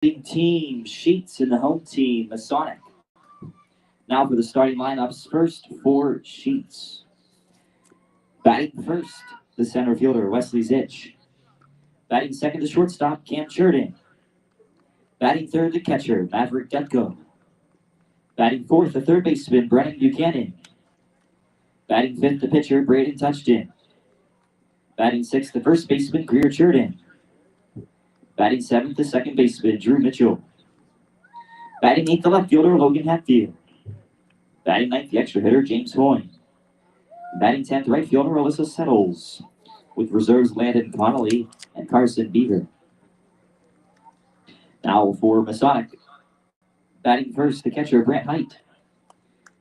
team, Sheetz, and the home team, Masonic. Now for the starting lineups, first for Sheetz. Batting first, the center fielder, Wesley Zitch. Batting second, the shortstop, Cam Sheridan. Batting third, the catcher, Maverick Gutko. Batting fourth, the third baseman, Brennan Buchanan. Batting fifth, the pitcher, Braden Touchton. Batting sixth, the first baseman, Greer Sheridan. Batting seventh, the second baseman, Drew Mitchell. Batting eighth, the left fielder, Logan Hatfield. Batting ninth, the extra hitter, James Hoyne. Batting 10th, right fielder, Alyssa Settles. With reserves, Landon Connolly and Carson Beaver. Now for Masonic. Batting first, the catcher, Brant Height.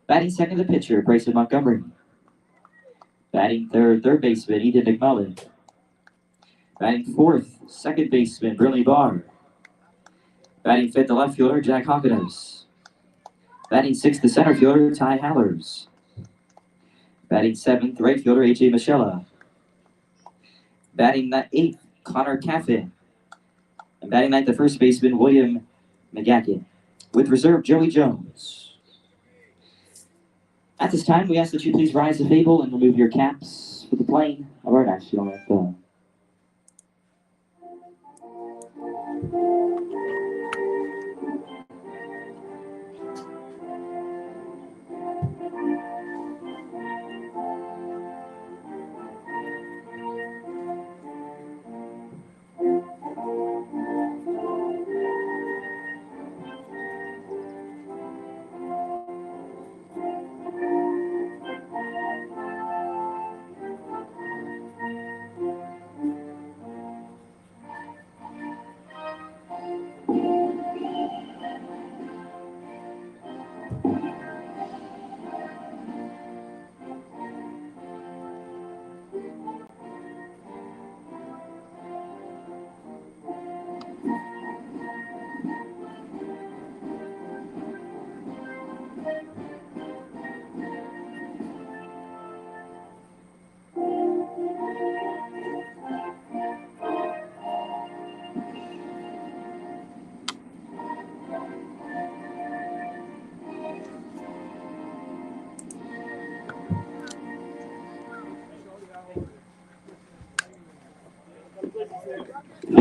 Batting second, the pitcher, Bryson Montgomery. Batting third, third baseman, Ethan McMullen. Batting fourth, second baseman, Briley Barr. Batting fifth, the left fielder, Jack Hawkins. Batting sixth, the center fielder, Ty Hallers. Batting seventh, right fielder, AJ Michella. Batting eighth, Connor Caffin. And batting ninth, the first baseman, William McGackin. With reserve, Joey Jones. At this time, we ask that you please rise to table and remove your caps for the playing of our national anthem.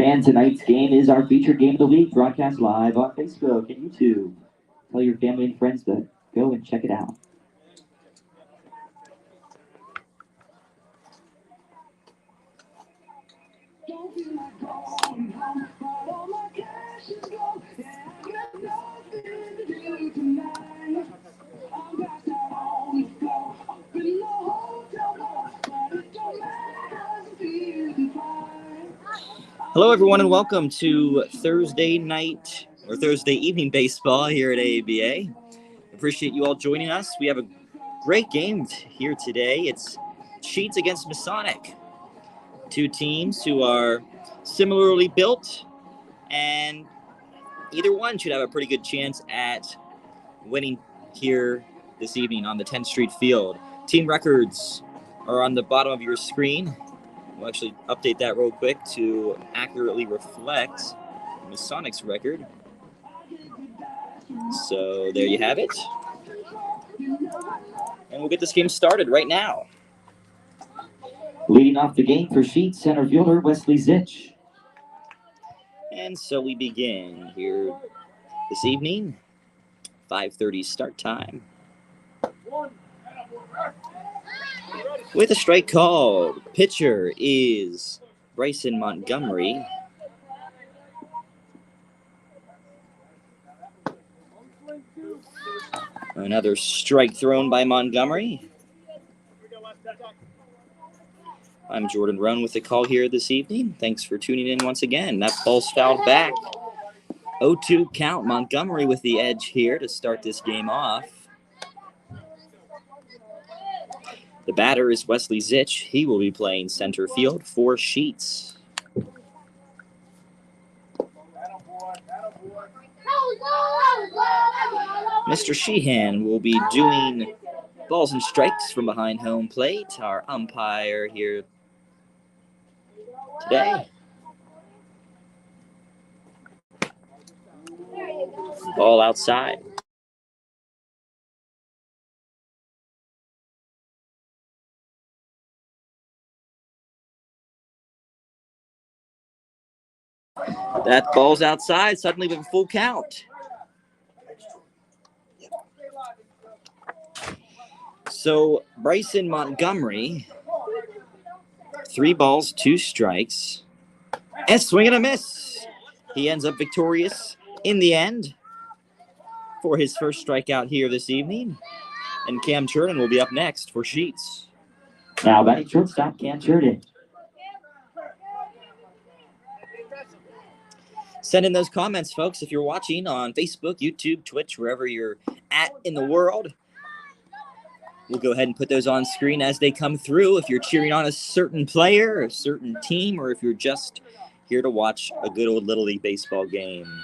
And tonight's game is our featured game of the week, broadcast live on Facebook and YouTube. Tell your family and friends to go and check it out. Hello, everyone, and welcome to Thursday night or Thursday evening baseball here at AABA. Appreciate you all joining us. We have a great game here today. It's Sheetz against Masonic. Two teams who are similarly built, and either one should have a pretty good chance at winning here this evening on the 10th Street field. Team records are on the bottom of your screen. We'll actually update that real quick to accurately reflect Masonic's record. So there you have it. And we'll get this game started right now. Leading off the game for Sheetz, center fielder Wesley Zitch. And so we begin here this evening. 5:30 start time. With a strike called, pitcher is Bryson Montgomery. Another strike thrown by Montgomery. I'm Jordan Roan with the call here this evening. Thanks for tuning in once again. That ball's fouled back. 0-2 count. Montgomery with the edge here to start this game off. The batter is Wesley Zitch. He will be playing center field for Sheetz. Mr. Sheehan will be doing balls and strikes from behind home plate, our umpire here today. Ball outside. That ball's outside, suddenly with a full count. So Bryson Montgomery, 3 balls, 2 strikes, and swing and a miss. He ends up victorious in the end for his first strikeout here this evening. And Cam Churden will be up next for Sheetz. Now batting shortstop, Cam Churden. Send in those comments, folks, if you're watching on Facebook, YouTube, Twitch, wherever you're at in the world. We'll go ahead and put those on screen as they come through. If you're cheering on a certain player, a certain team, or if you're just here to watch a good old Little League baseball game.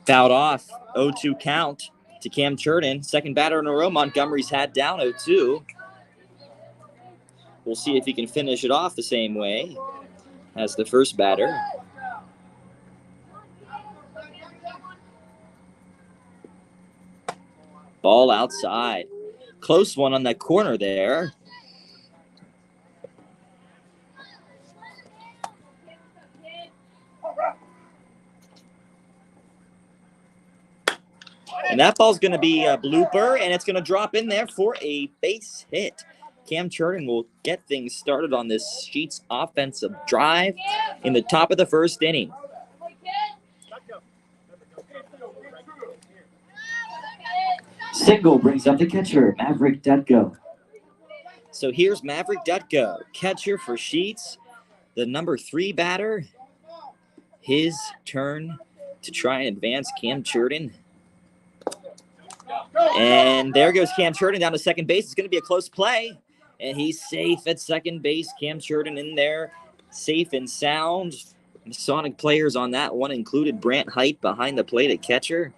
Fouled off, 0-2 count to Cam Churden. Second batter in a row. Montgomery's had down 0-2. We'll see if he can finish it off the same way as the first batter. Ball outside. Close one on that corner there. And that ball's going to be a blooper, and it's going to drop in there for a base hit. Cam Churden will get things started on this Sheetz offensive drive in the top of the first inning. Single brings up the catcher, Maverick Dutko. So here's Maverick Dutko, catcher for Sheetz, the number 3 batter. His turn to try and advance Cam Churden. And there goes Cam Churden down to second base. It's going to be a close play. And he's safe at second base. Cam Churden in there, safe and sound. Masonic players on that one included Brant Height behind the plate at catcher,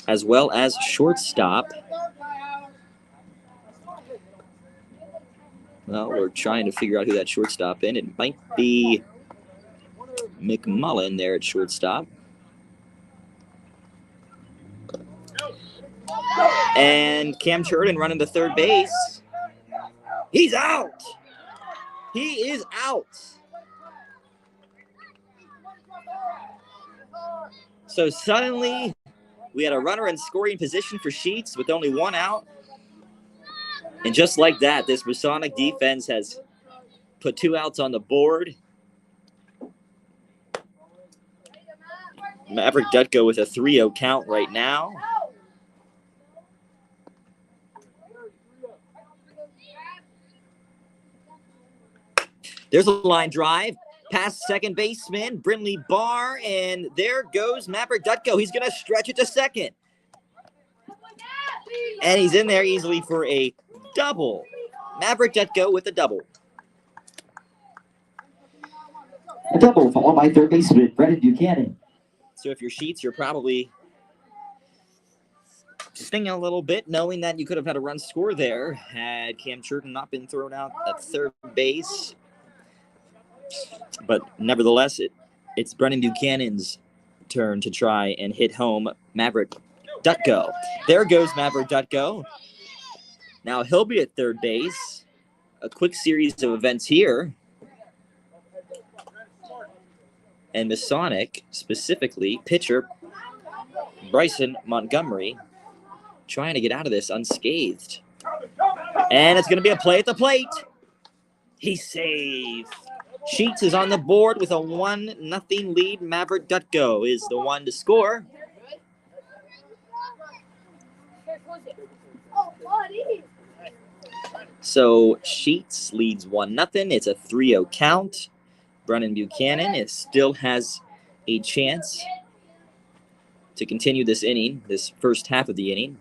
as well as shortstop. Well, we're trying to figure out who that shortstop is. It might be McMullen there at shortstop. And Cam Churden running to third base. He's out. He is out. So suddenly, we had a runner in scoring position for Sheetz with only 1 out. And just like that, this Masonic defense has put 2 outs on the board. Maverick Dutko with a 3-0 count right now. There's a line drive past second baseman, Brinley Barr, and there goes Maverick Dutko. He's going to stretch it to second. And he's in there easily for a double. Maverick Dutko with a double. A double followed by third baseman, Brendan Buchanan. So if you're Sheetz, you're probably stinging a little bit, knowing that you could have had a run score there had Cam Churden not been thrown out at third base. But nevertheless, it's Brendan Buchanan's turn to try and hit home Maverick Dutko. There goes Maverick Dutko. Now he'll be at third base. A quick series of events here. And Masonic, specifically, pitcher Bryson Montgomery, trying to get out of this unscathed. And it's going to be a play at the plate. He's safe. Sheetz is on the board with a 1-0 lead. Maverick Dutko is the one to score. So Sheetz leads 1-0. It's a 3-0 count. Brendan Buchanan still has a chance to continue this inning, this first half of the inning.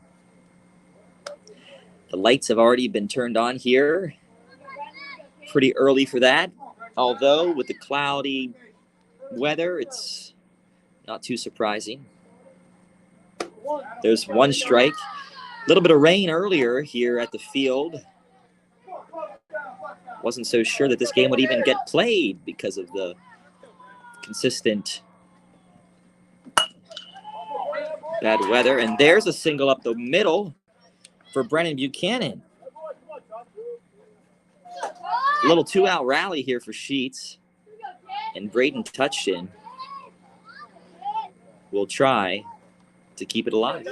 The lights have already been turned on here. Pretty early for that. Although with the cloudy weather, it's not too surprising. There's 1 strike. A little bit of rain earlier here at the field. Wasn't so sure that this game would even get played because of the consistent Bad weather. And there's a single up the middle for Brennan Buchanan. A little 2-out rally here for Sheetz. And Braden Touchton will try to keep it alive.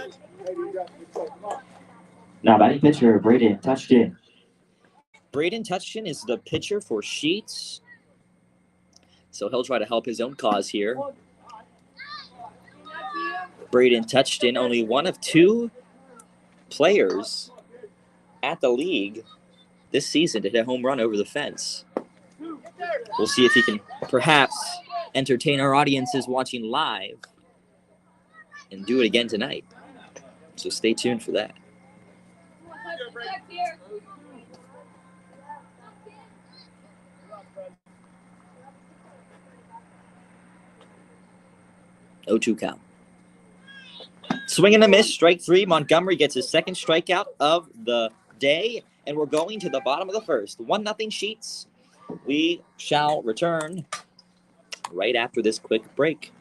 Now batting pitcher, Braden Touchton. Braden Touchton is the pitcher for Sheetz. So he'll try to help his own cause here. Braden Touchton, only one of 2 players at the league this season to hit a home run over the fence. We'll see if he can perhaps entertain our audiences watching live and do it again tonight. So stay tuned for that. Oh, 2 count. Swing and a miss, strike 3. Montgomery gets his second strikeout of the day, and we're going to the bottom of the first. 1-0 Sheetz. We shall return right after this quick break.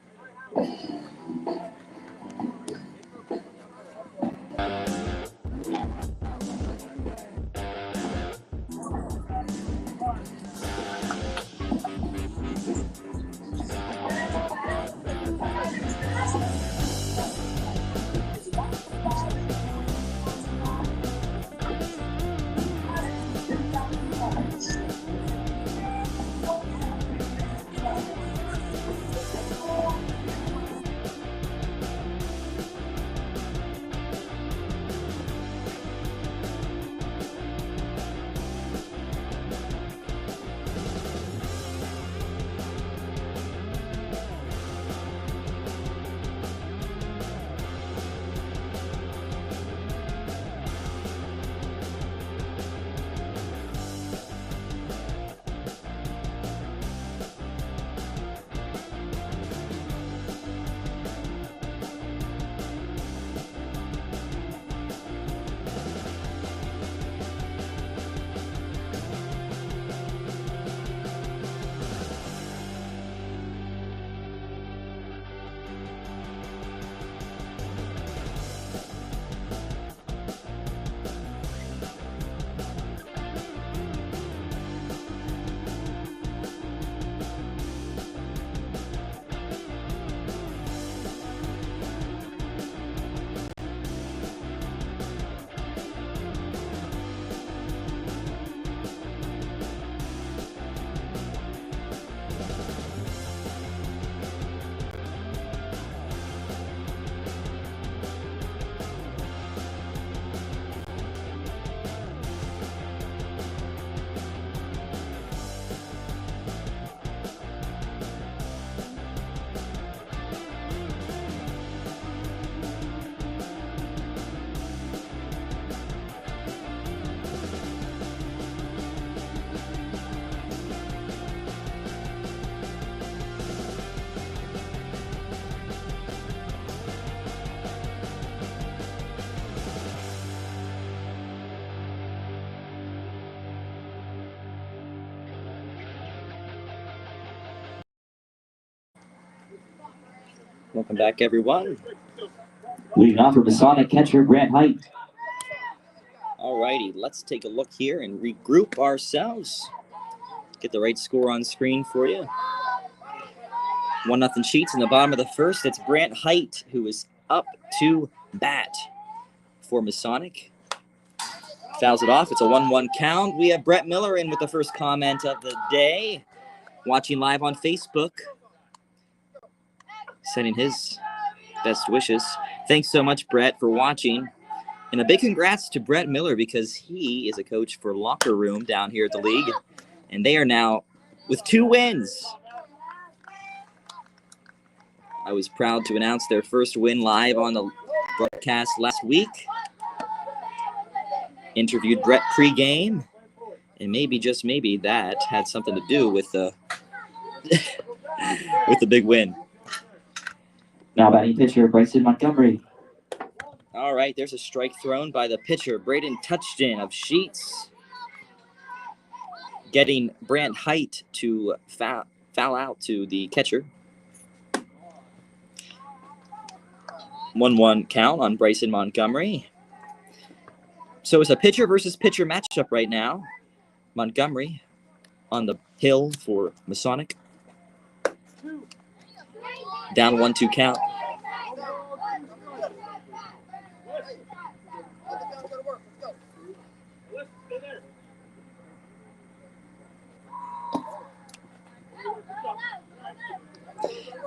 Welcome back, everyone. Leading off for Masonic catcher, Grant Height. All righty, let's take a look here and regroup ourselves. Get the right score on screen for you. 1-0 Sheetz in the bottom of the first. It's Grant Height who is up to bat for Masonic. Fouls it off. It's a 1-1 count. We have Brett Miller in with the first comment of the day. Watching live on Facebook. Sending his best wishes. Thanks so much, Brett, for watching. And a big congrats to Brett Miller because he is a coach for Locker Room down here at the league. And they are now with 2 wins. I was proud to announce their first win live on the broadcast last week. Interviewed Brett pregame. And maybe, just maybe, that had something to do with the, with the big win. Now batting pitcher, Bryson Montgomery. All right, there's a strike thrown by the pitcher, Braden Touchton of Sheetz. Getting Brant Height to foul out to the catcher. 1-1 count on Bryson Montgomery. So it's a pitcher versus pitcher matchup right now. Montgomery on the hill for Masonic. Down 1-2 count.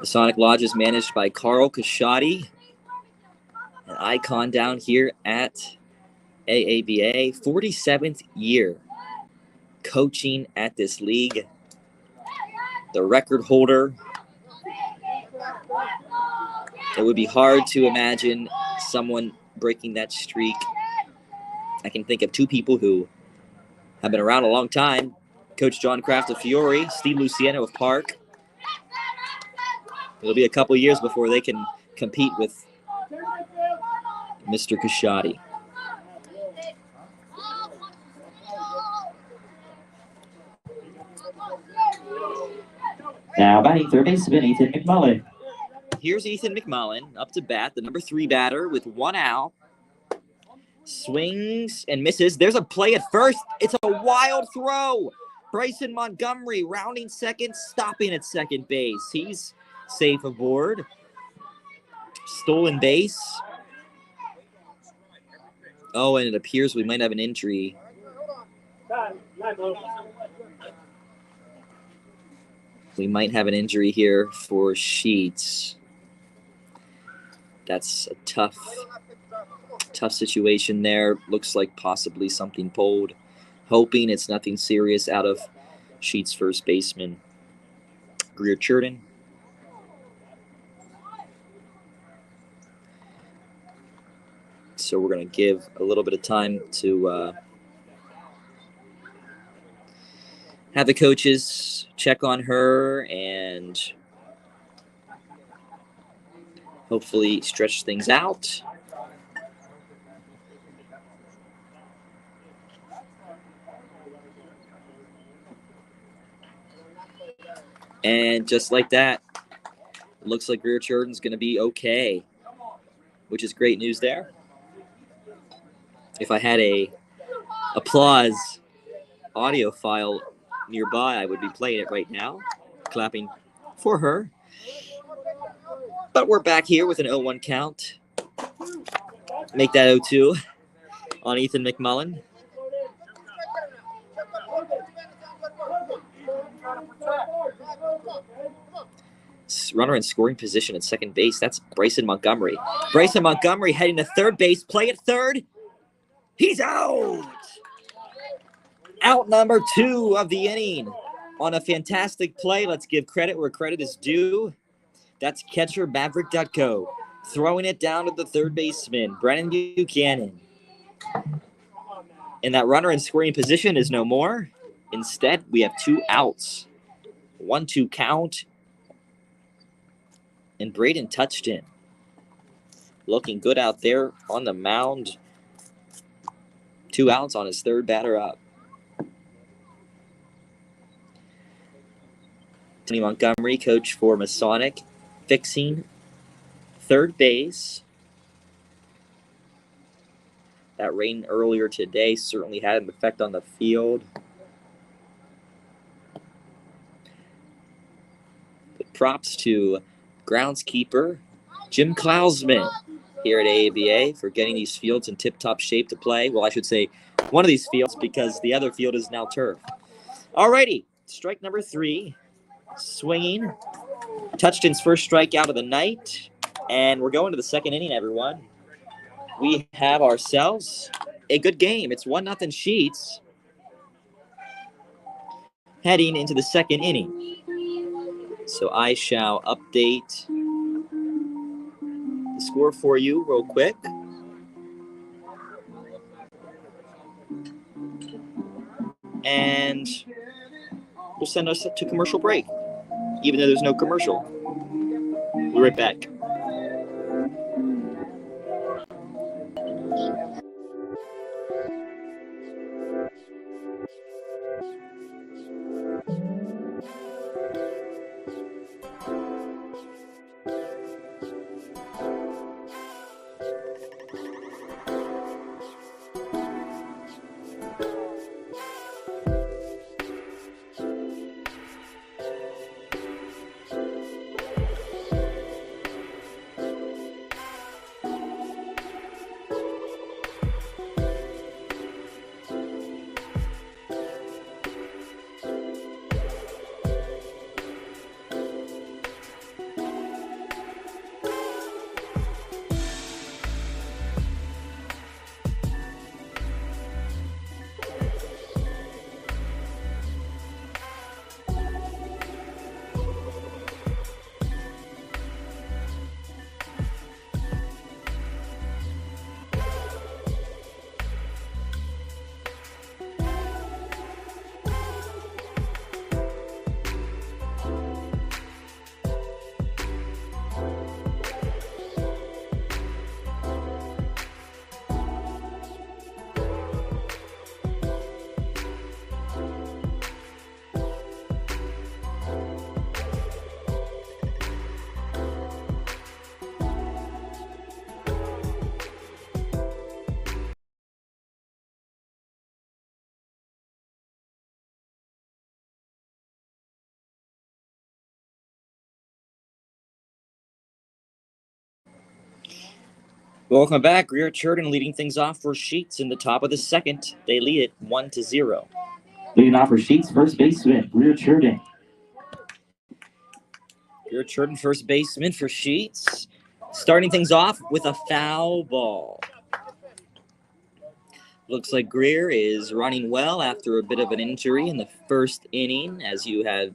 Masonic Lodge is managed by Carl Kashadi, an icon down here at AABA, 47th year coaching at this league. The record holder. It would be hard to imagine someone breaking that streak. I can think of two people who have been around a long time. Coach John Kraft of Fiore, Steve Luciano of Park. It'll be a couple years before they can compete with Mr. Kashadi. Now batting third baseman Ethan McMullen. Here's Ethan McMullen up to bat, the number 3 batter with 1 out. Swings and misses. There's a play at first. It's a wild throw. Bryson Montgomery rounding second, stopping at second base. He's safe aboard. Stolen base. Oh, and it appears we might have an injury. We might have an injury here for Sheetz. That's a tough situation there. Looks like possibly something pulled. Hoping it's nothing serious out of Sheetz' first baseman, Greer Churton. So we're going to give a little bit of time to have the coaches check on her and hopefully stretch things out. And just like that, it looks like Greer Churton's going to be okay, which is great news there. If I had a applause audio file nearby, I would be playing it right now, clapping for her. But we're back here with an 0-1 count. Make that 0-2 on Ethan McMullen. Runner in scoring position at second base. That's Bryson Montgomery. Bryson Montgomery heading to third base. Play at third. He's out. Out number 2 of the inning on a fantastic play. Let's give credit where credit is due. That's catcher Maverick Dutko throwing it down to the third baseman, Brennan Buchanan. And that runner in scoring position is no more. Instead, we have 2 outs. 1-2 count. And Braden touched in. Looking good out there on the mound. 2 outs on his third batter up. Tony Montgomery, coach for Masonic, fixing third base. That rain earlier today certainly had an effect on the field. But props to groundskeeper Jim Klausman here at AABA for getting these fields in tip-top shape to play. Well, I should say one of these fields because the other field is now turf. Alrighty, strike number 3. Swinging. Touchton's first strikeout of the night. And we're going to the second inning, everyone. We have ourselves a good game. It's 1-0 Sheetz. Heading into the second inning. So I shall update the score for you real quick. And we'll send us to commercial break, even though there's no commercial. We'll be right back. Welcome back. Greer Churton leading things off for Sheetz in the top of the second. They lead it 1-0. Leading off for Sheetz, first baseman, Greer Churton. Greer Churton, first baseman for Sheetz. Starting things off with a foul ball. Looks like Greer is running well after a bit of an injury in the first inning, as you have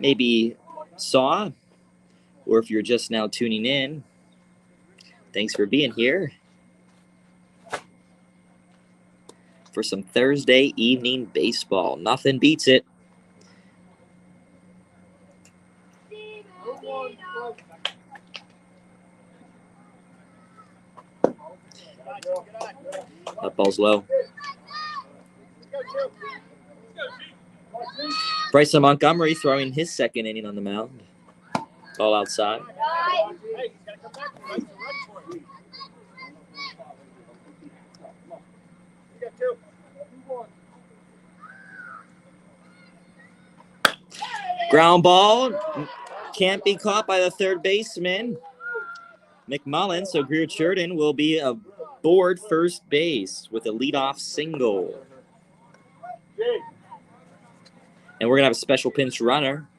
maybe saw, or if you're just now tuning in. Thanks for being here for some Thursday evening baseball. Nothing beats it. That ball's low. Bryson Montgomery throwing his second inning on the mound. Ball outside. Ground ball. Can't be caught by the third baseman, McMullen. So Greer Churton will be aboard first base with a leadoff single. And we're going to have a special pinch runner.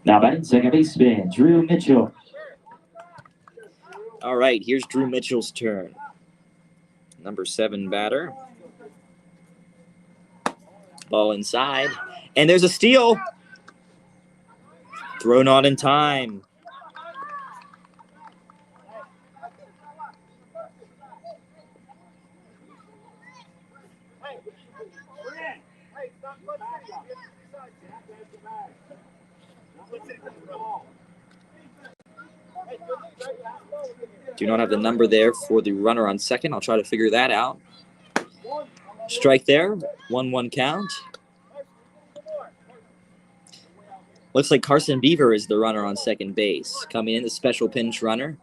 Now batting second baseman, Drew Mitchell. All right, here's Drew Mitchell's turn. Number 7 batter. Ball inside. And there's a steal. Thrown out in time. Do not have the number there for the runner on second. I'll try to figure that out. Strike there. 1-1 count. Looks like Carson Beaver is the runner on second base. Coming in, the special pinch runner.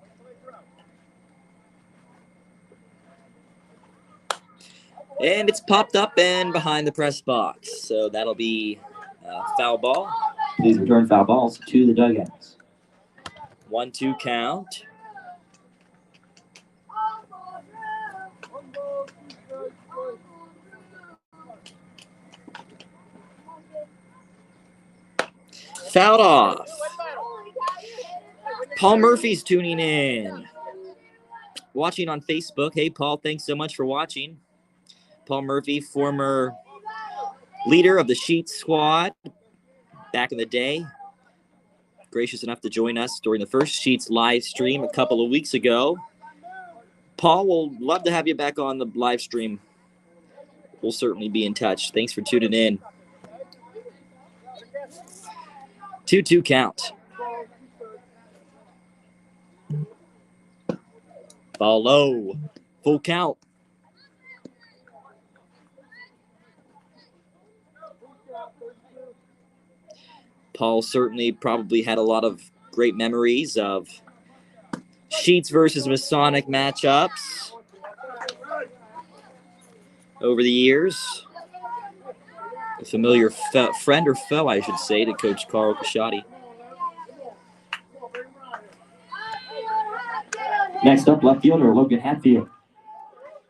And it's popped up and behind the press box. So that'll be a foul ball. Please return foul balls to the dugouts. 1-2 count. Fouled off. Paul Murphy's tuning in. Watching on Facebook. Hey, Paul, thanks so much for watching. Paul Murphy, former leader of the Sheetz squad back in the day. Gracious enough to join us during the first Sheetz live stream a couple of weeks ago. Paul, we'll love to have you back on the live stream. We'll certainly be in touch. Thanks for tuning in. 2-2 count. Ball low. Full count. Paul certainly probably had a lot of great memories of Sheetz versus Masonic matchups over the years. A familiar friend or foe, I should say, to Coach Carl Casciati. Next up, left fielder Logan Hatfield.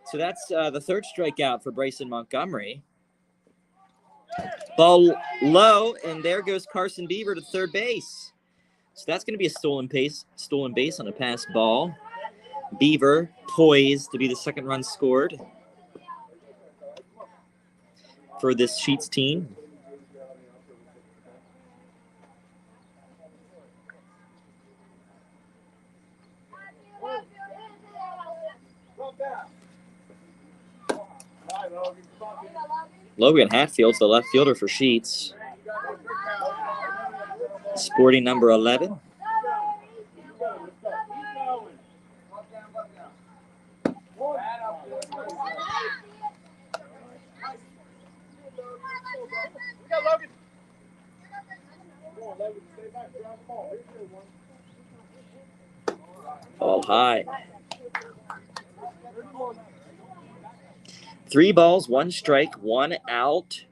So that's the third strikeout for Bryson Montgomery. Ball low, and there goes Carson Beaver to third base. So that's going to be a stolen base on a pass ball. Beaver poised to be the second run scored for this Sheetz team. Logan Hatfield's the left fielder for Sheetz. Sporting number 11. Ball high. 3 balls, 1 strike, 1 out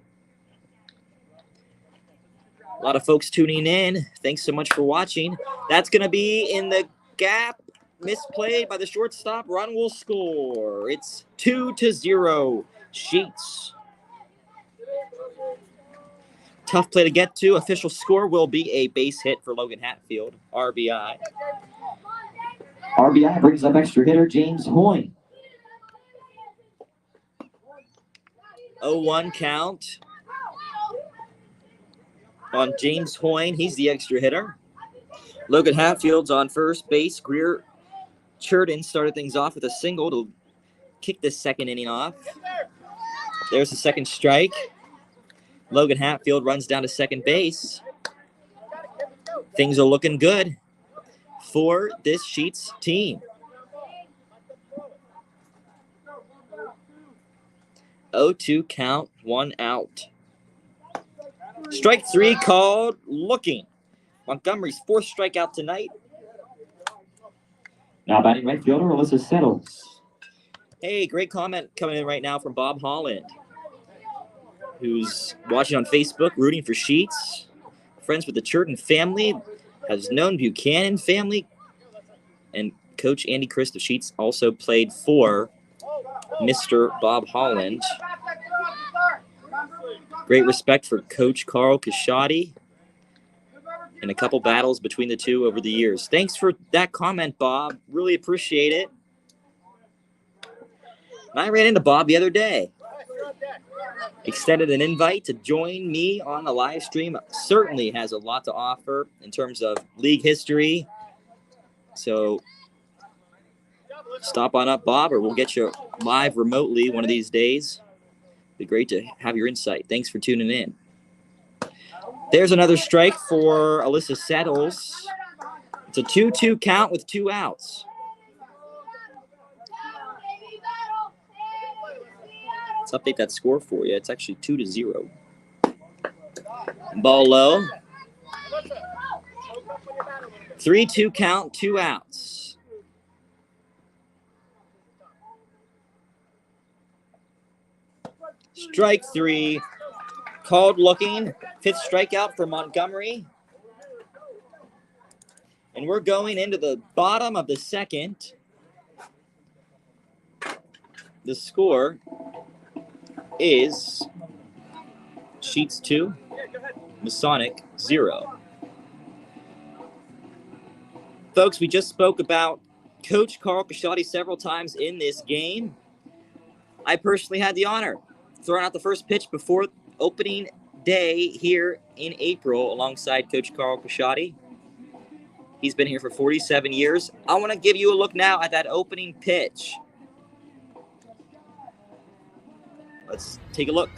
A lot of folks tuning in. Thanks so much for watching. That's going to be in the gap. Misplayed by the shortstop. Run will score. It's 2-0. Sheetz. Tough play to get to. Official score will be a base hit for Logan Hatfield. RBI. RBI brings up extra hitter James Hoyne. 0-1 count on James Hoyne. He's the extra hitter. Logan Hatfield's on first base. Greer Churton started things off with a single to kick this second inning off. There's the second strike. Logan Hatfield runs down to second base. Things are looking good for this Sheetz team. 0-2 count, 1 out. Strike 3 called, looking. Montgomery's 4th strikeout tonight. Now batting right fielder, Alyssa Settles. Hey, great comment coming in right now from Bob Holland, who's watching on Facebook, rooting for Sheetz. Friends with the Churton family, has known Buchanan family, and Coach Andy Christ of Sheetz also played for Mr. Bob Holland. Great respect for Coach Carl Casciati, and a couple battles between the two over the years. Thanks for that comment, Bob. Really appreciate it. And I ran into Bob the other day. Extended an invite to join me on the live stream. Certainly has a lot to offer in terms of league history. So stop on up, Bob, or we'll get you live remotely one of these days. Be great to have your insight. Thanks for tuning in. There's another strike for Alyssa Settles. It's a 2-2 count with 2 outs. Let's update that score for you. It's actually 2-0. Ball low. 3-2 count, 2 outs. Strike 3. Called looking. 5th strikeout for Montgomery. And we're going into the bottom of the 2nd. The score is Sheetz 2, Masonic 0. Folks, we just spoke about Coach Carl Casciati several times in this game. I personally had the honor throwing out the first pitch before opening day here in April alongside Coach Carl Casciati. He's been here for 47 years. I want to give you a look now at that opening pitch. Let's take a look.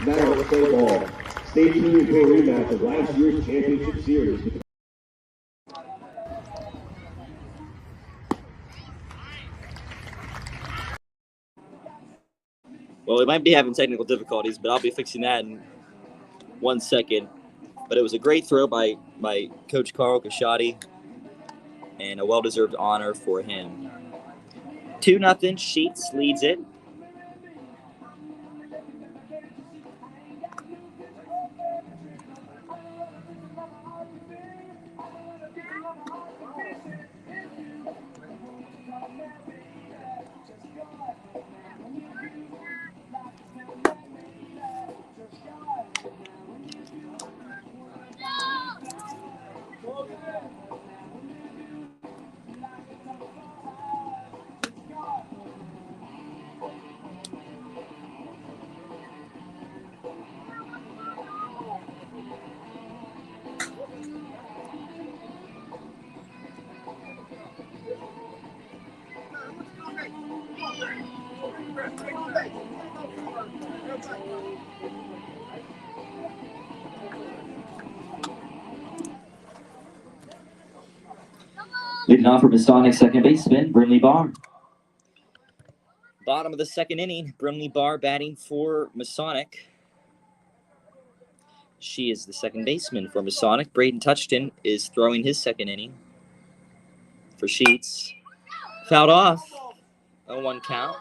Now let's play ball. Stay tuned for a rematch of last year's championship series. Well, we might be having technical difficulties, but I'll be fixing that in 1 second. But it was a great throw by Coach Carl Casciati, and a well-deserved honor for him. 2-0, Sheetz leads it. Leading off for Masonic second baseman, Brinley Barr. Bottom of the 2nd inning, Brinley Barr batting for Masonic. She is the second baseman for Masonic. Braden Touchton is throwing his 2nd inning for Sheetz. Fouled off. 0-1 count.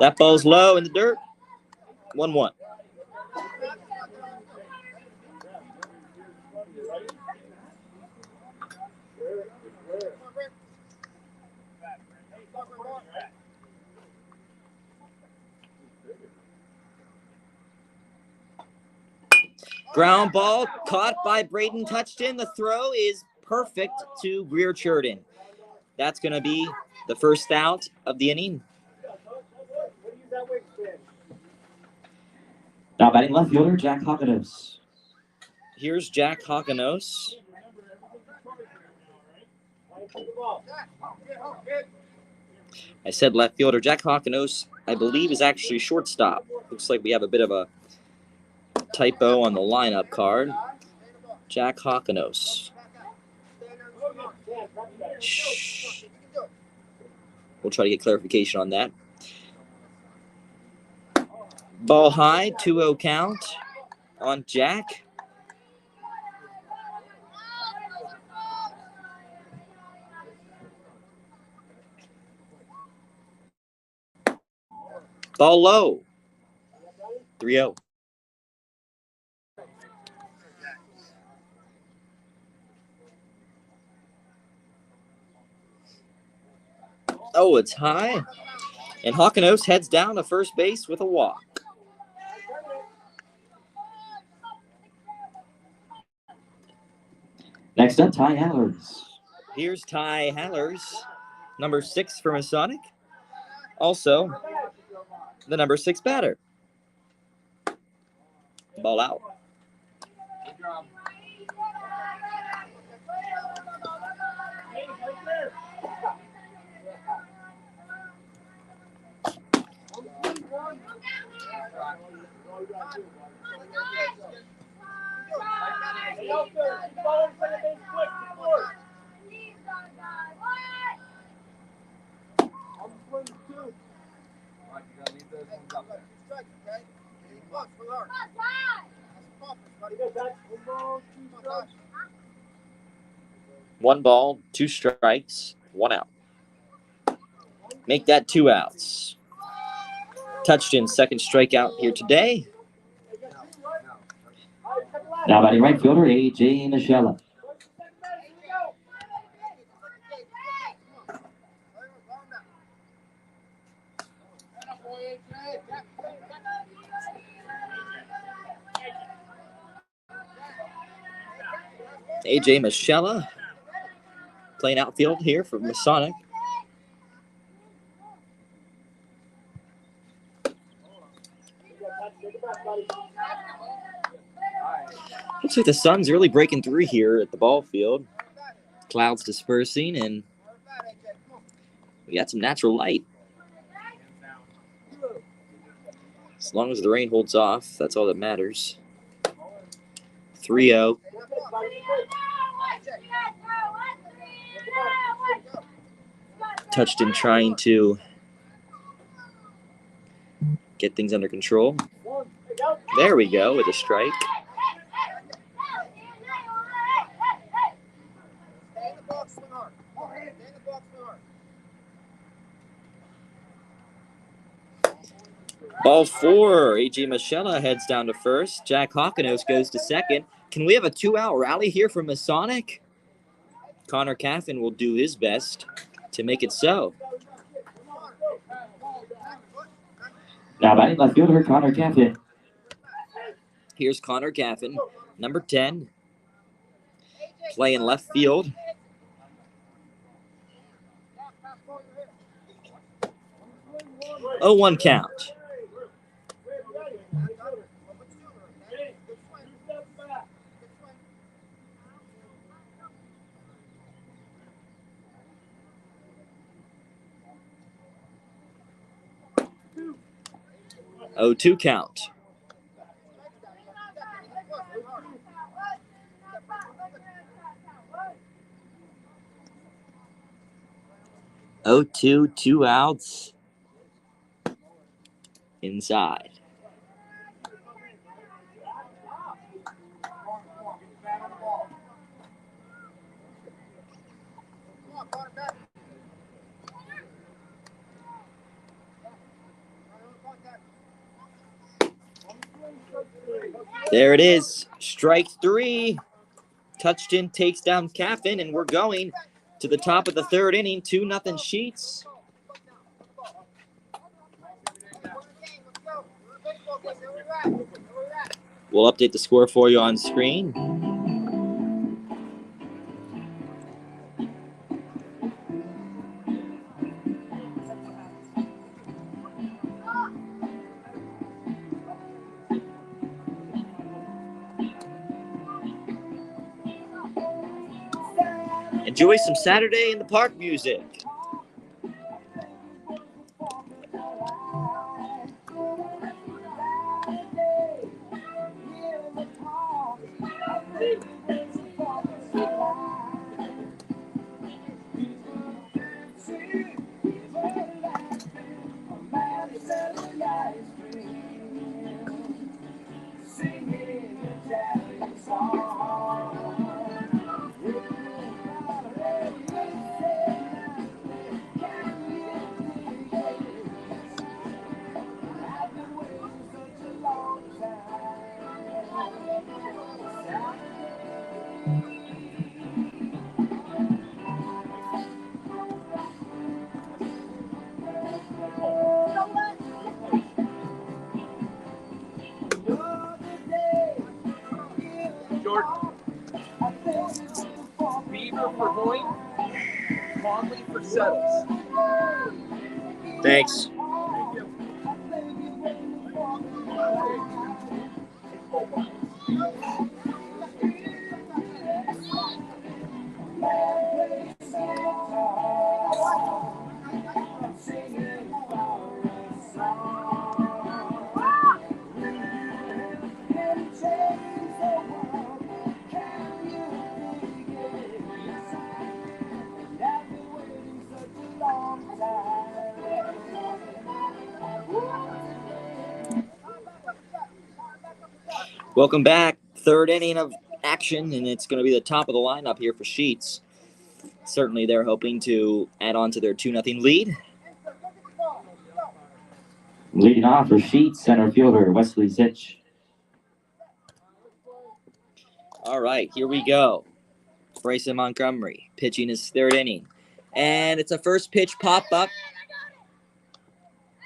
That ball's low in the dirt. 1-1. Ground ball caught by Braden Touchton. The throw is perfect to Greer Churden. That's going to be the first out of the inning. Now batting left fielder, Jack Hakanos. Here's Jack Hakanos. I said left fielder. Jack Hakanos, I believe, is actually shortstop. Looks like we have a bit of a typo on the lineup card. Jack Hakanos. Shh. We'll try to get clarification on that. Ball high, 2-0 count on Jack. Ball low, 3-0. Oh, it's high. And Hakanos heads down to first base with a walk. Next up, Ty Hallers. Here's Ty Hallers, number 6 for Masonic. Also, the number 6 batter. Ball out. One ball, 2 strikes, 1 out. Make that 2 outs. Touchdown, second strikeout here today. Now batting right fielder, A.J. Michelle. A.J. Michelle playing outfield here for Masonic. Looks like the sun's really breaking through here at the ball field. Clouds dispersing, and we got some natural light. As long as the rain holds off, that's all that matters. 3-0. Touchdown trying to get things under control. There we go with a strike. Ball 4. A.J. Michelle heads down to first. Jack Hakanos goes to second. Can we have a 2-out rally here from Masonic? Connor Caffin will do his best to make it so. Now batting left fielder, Connor Caffin. Here's Connor Caffin, number 10, playing left field. Oh, 1 count. Oh, 2 count. 0-2, 2 outs. Inside. There it is. Strike 3. Touchton takes down Caffin, and we're going to the top of the third inning. 2-0 Sheetz. We'll update the score for you on screen. Enjoy some Saturday in the Park music. Beaver for Hoyt, Conley for Settles. Thanks. Welcome back. Third inning of action, and it's going to be the top of the lineup here for Sheetz. Certainly they're hoping to add on to their 2-0 lead. Leading off for Sheetz, center fielder Wesley Zitch. All right, here we go. Bryson Montgomery pitching his third inning. And it's a first pitch pop-up.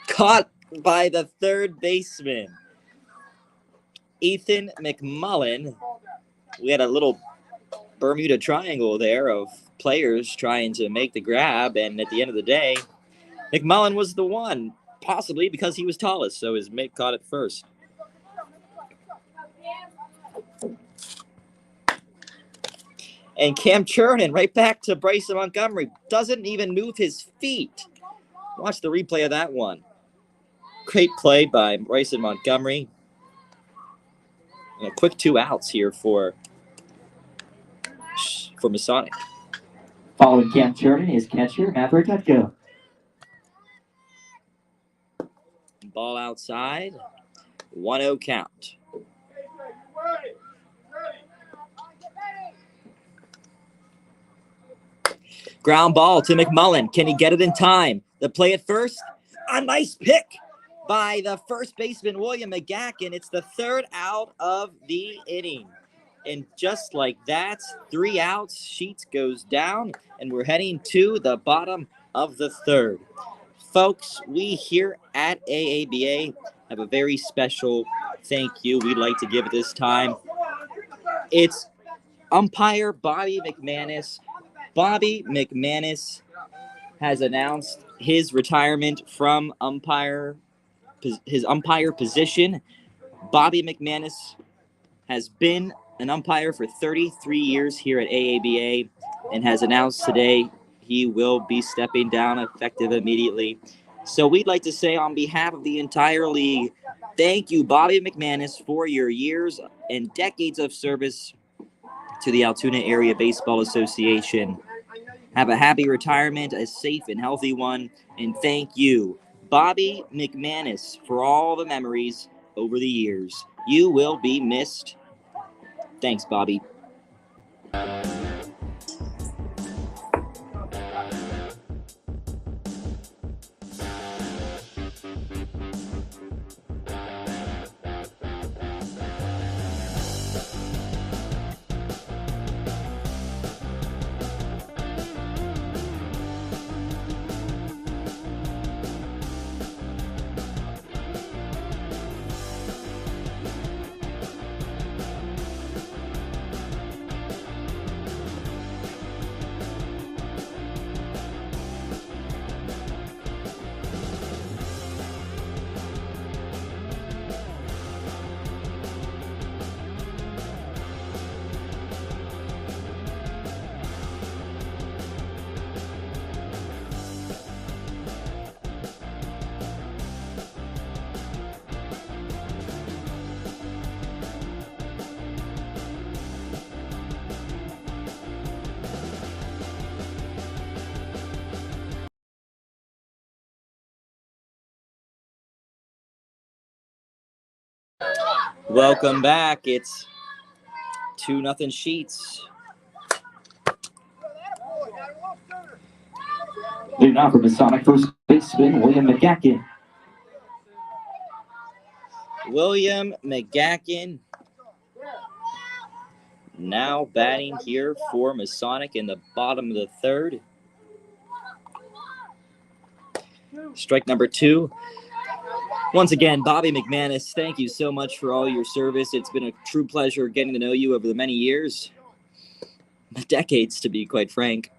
Caught by the third baseman, Ethan McMullen. We had a little Bermuda Triangle there of players trying to make the grab, and at the end of the day, McMullen was the one, possibly because he was tallest, so his mate caught it first. And Cam Chernin right back to Bryson Montgomery. Doesn't even move his feet. Watch the replay of that one. Great play by Bryson Montgomery. And a quick 2 outs here for Masonic. Following Cam Chernin is catcher Maverick Utko. Ball outside. 1-0 count. Ground ball to McMullen. Can he get it in time? The play at first. A nice pick by the first baseman, William McGacken. It's the third out of the inning. And just like that, 3 outs. Sheetz goes down, and we're heading to the bottom of the third. Folks, we here at AABA have a very special thank you we'd like to give at this time. It's umpire Bobby McManus. Bobby McManus has announced his retirement from his umpire position. Bobby McManus has been an umpire for 33 years here at AABA and has announced today he will be stepping down effective immediately. So we'd like to say on behalf of the entire league, thank you, Bobby McManus, for your years and decades of service to the Altoona Area Baseball Association. Have a happy retirement, a safe and healthy one, and thank you, Bobby McManus, for all the memories over the years. You will be missed. Thanks, Bobby. Welcome back. It's 2-0 Sheetz. Leading out for Masonic, first baseman William McGackin. William McGackin now batting here for Masonic in the bottom of the third. Strike number 2. Once again, Bobby McManus, thank you so much for all your service. It's been a true pleasure getting to know you over the many years, decades to be quite frank,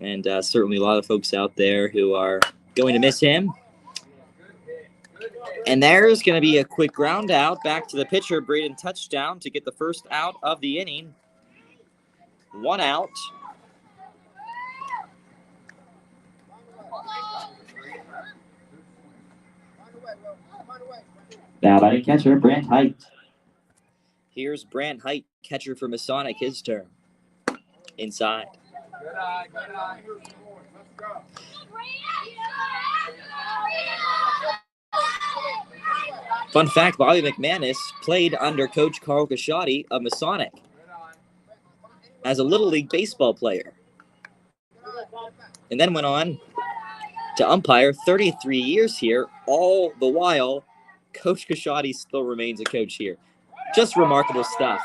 and certainly a lot of folks out there who are going to miss him. And there's going to be a quick ground out back to the pitcher, Braden Touchdown, to get the first out of the inning. 1 out. Now batting catcher, Brant Height. Here's Brant Height, catcher for Masonic, his turn. Inside. Good eye, good eye. Let's go. Fun fact, Bobby McManus played under Coach Carl Casciati of Masonic as a Little League baseball player. And then went on to umpire 33 years here, all the while Coach Casciati still remains a coach here. Just remarkable stuff.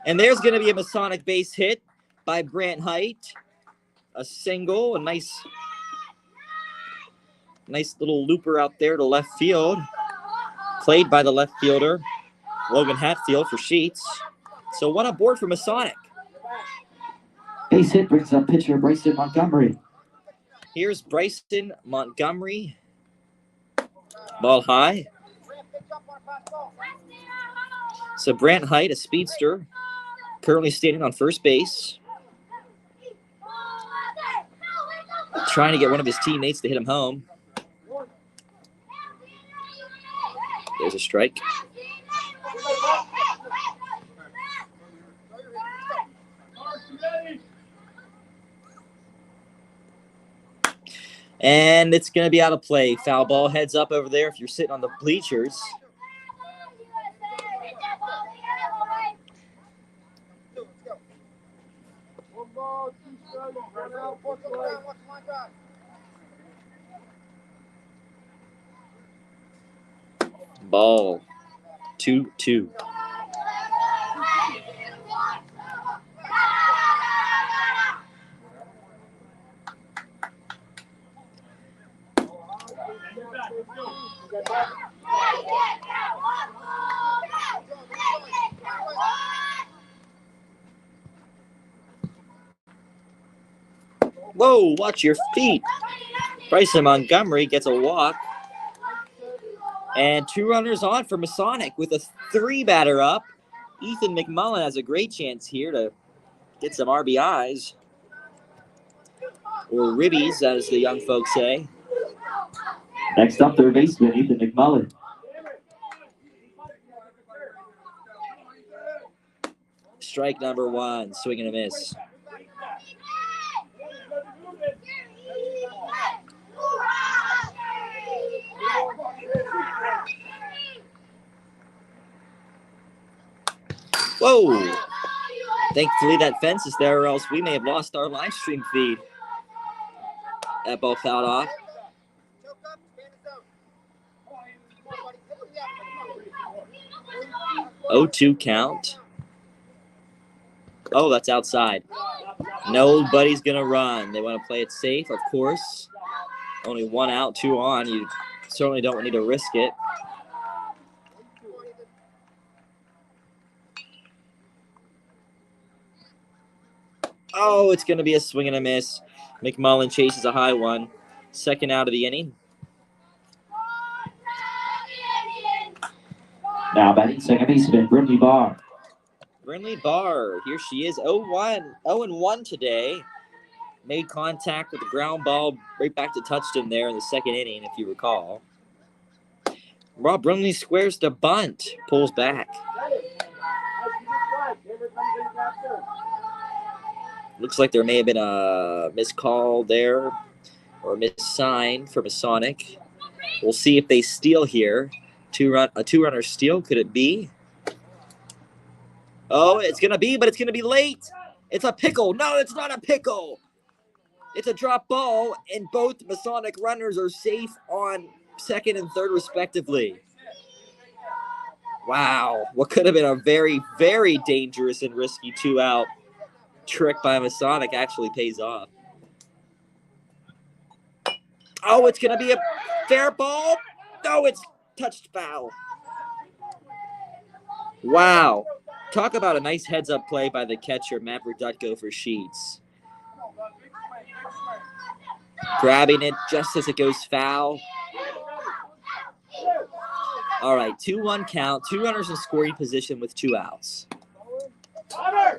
And there's going to be a Masonic base hit by Brant Height. A single, a nice little looper out there to left field. Played by the left fielder, Logan Hatfield for Sheetz. So 1 aboard for Masonic. Base hit brings up pitcher Bryson Montgomery. Here's Bryson Montgomery. Ball high. So Brant Height, a speedster, currently standing on first base. Trying to get one of his teammates to hit him home. There's a strike. And it's going to be out of play. Foul ball, heads up over there if you're sitting on the bleachers. Ball 2-2. Whoa, watch your feet. Bryson Montgomery gets a walk. And 2 runners on for Masonic with a 3-batter up. Ethan McMullen has a great chance here to get some RBIs. Or ribbies, as the young folks say. Next up, third baseman Ethan McMullen. Strike number 1, swing and a miss. Whoa! Thankfully, that fence is there, or else we may have lost our live stream feed. That ball fouled off. 0-2 count. Oh, that's outside. Nobody's going to run. They want to play it safe, of course. Only 1 out, 2 on. You certainly don't need to risk it. Oh, it's going to be a swing and a miss. McMullen chases a high one. Second out of the inning. Now batting second baseman Brinley Barr. Brinley Barr, here she is, 0-1 today. Made contact with the ground ball right back to Touchton there in the second inning, if you recall. Rob Brinley squares to bunt, pulls back. Looks like there may have been a missed call there or a missed sign for Masonic. We'll see if they steal here. A two-runner steal, could it be? Oh, it's going to be, but it's going to be late. It's a pickle. No, it's not a pickle. It's a drop ball, and both Masonic runners are safe on second and third, respectively. Wow. What could have been a very, very dangerous and risky 2-out trick by Masonic actually pays off. Oh, it's going to be a fair ball. No, it's touched foul. Wow. Talk about a nice heads-up play by the catcher, Maverick Dutko, for Sheetz. Grabbing it just as it goes foul. All right, 2-1 count. 2 runners in scoring position with 2 outs.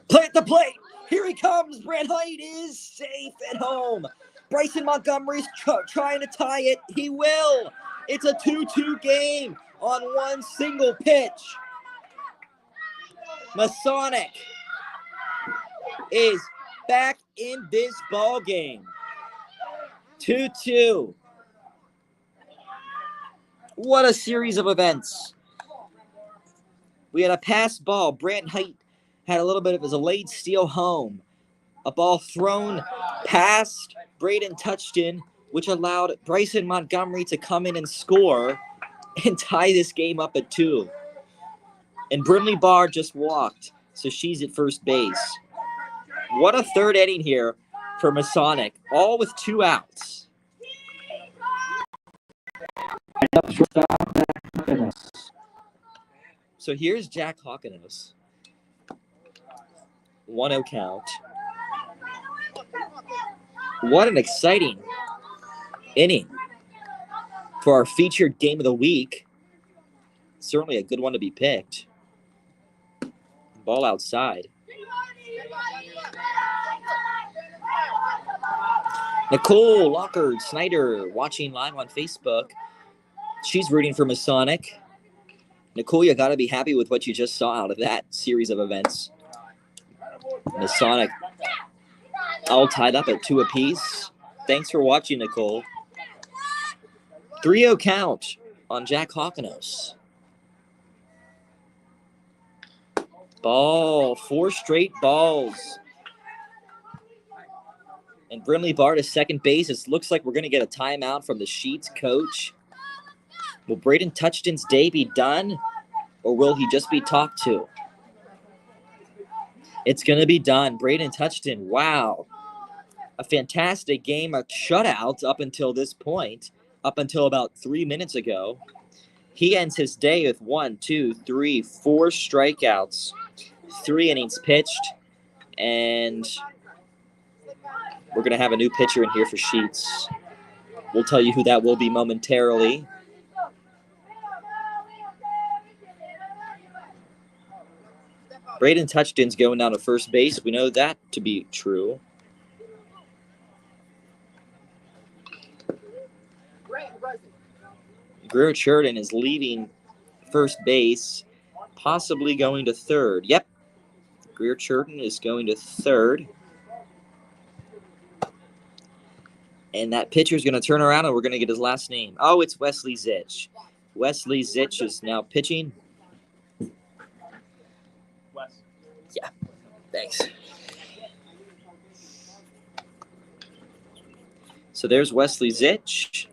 Play at the plate. Here he comes. Brent Height is safe at home. Bryson Montgomery's trying to tie it. He will. It's a 2-2 game on one single pitch. Masonic is back in this ball game. 2-2. What a series of events. We had a pass ball. Brant Height had a little bit of a late steal home. A ball thrown past Braden Touchton, which allowed Bryson Montgomery to come in and score and tie this game up at 2. And Brinley Barr just walked, so she's at first base. What a third inning here for Masonic, all with 2 outs. So here's Jack Hawkenos. 1-0 count. What an exciting inning for our featured game of the week. Certainly a good one to be picked. Ball outside. Nicole Lockard Snyder watching live on Facebook. She's rooting for Masonic. Nicole, you got to be happy with what you just saw out of that series of events. Masonic all tied up at 2 apiece. Thanks for watching, Nicole. 3-0 count on Jack Hawkenos. Ball, 4 straight balls. And Brinley Barr to second base. It looks like we're going to get a timeout from the Sheetz coach. Will Braden Touchton's day be done, or will he just be talked to? It's going to be done. Braden Touchton, wow. A fantastic game, a shutout up until this point, up until about 3 minutes ago. He ends his day with 1, 2, 3, 4 strikeouts, 3 innings pitched, and we're going to have a new pitcher in here for Sheetz. We'll tell you who that will be momentarily. Braden Touchton's going down to first base. We know that to be true. Greer Churton is leaving first base, possibly going to third. Yep. Greer Churton is going to third. And that pitcher's going to turn around, and we're going to get his last name. Oh, it's Wesley Zitch. Wesley Zitch is now pitching. Thanks. So there's Wesley Zitch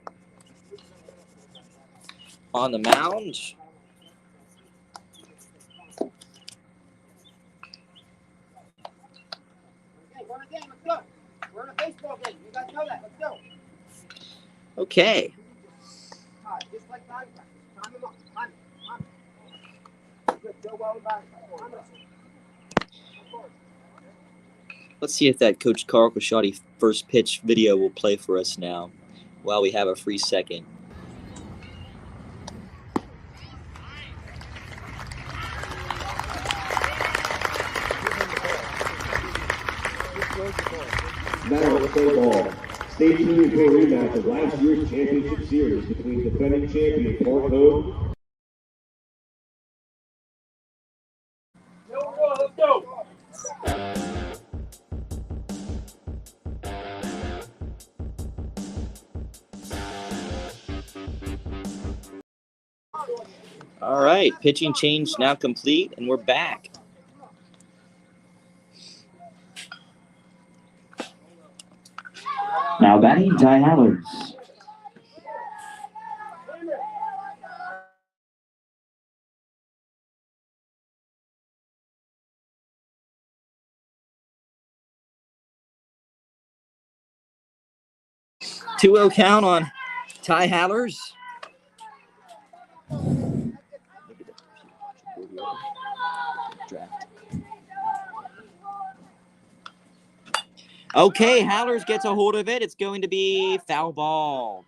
on the mound. We're in a baseball game. You guys know that. Let's go. Okay. Just like time him up. Time him. Good. Go well about it. Let's see if that Coach Carl Koshotti first pitch video will play for us now while we have a free second. Now let's play ball. Stay tuned for a rematch of last year's championship series between defending champion Park Hogue. Let's go. All right, pitching change now complete, and we're back. Now batting, Ty Hallers. Two-0 count on Ty Hallers. Okay, Hallers gets a hold of it. It's going to be foul ball.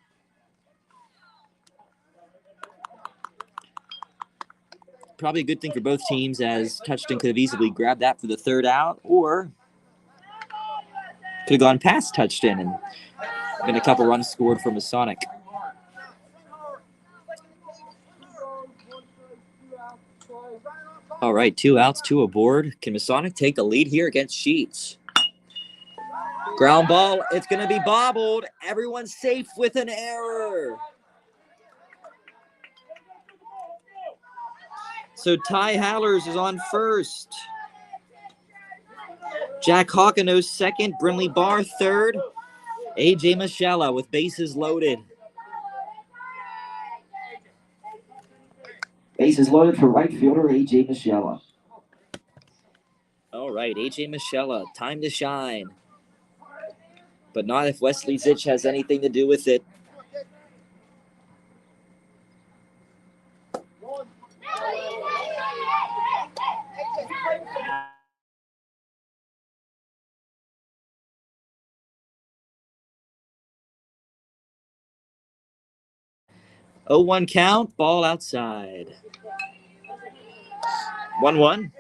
Probably a good thing for both teams, as Touchton could have easily grabbed that for the third out, or could have gone past Touchton and been a couple runs scored for Masonic. All right, 2 outs, 2 aboard. Can Masonic take the lead here against Sheetz? Ground ball, it's going to be bobbled. Everyone's safe with an error. So Ty Hallers is on first. Jack Hawkino's second. Brinley Barr third. A.J. Michella with bases loaded. Bases loaded for right fielder A.J. Michella. All right, A.J. Michella, time to shine. But not if Wesley Zitch has anything to do with it. Oh, 1 count, ball outside. 1-1.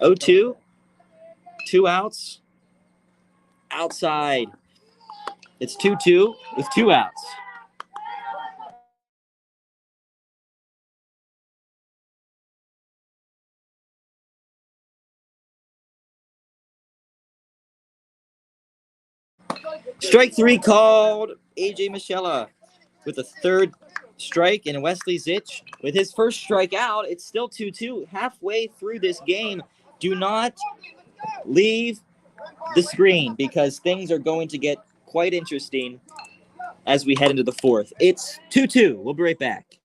Oh, 2. 2 outs. Outside. It's 2-2 with 2 outs. Strike 3 called. A.J. Michella with a third strike, and Wesley Zitch with his first strikeout. It's still 2-2 halfway through this game. Do not leave the screen because things are going to get quite interesting as we head into the fourth. It's 2-2. We'll be right back.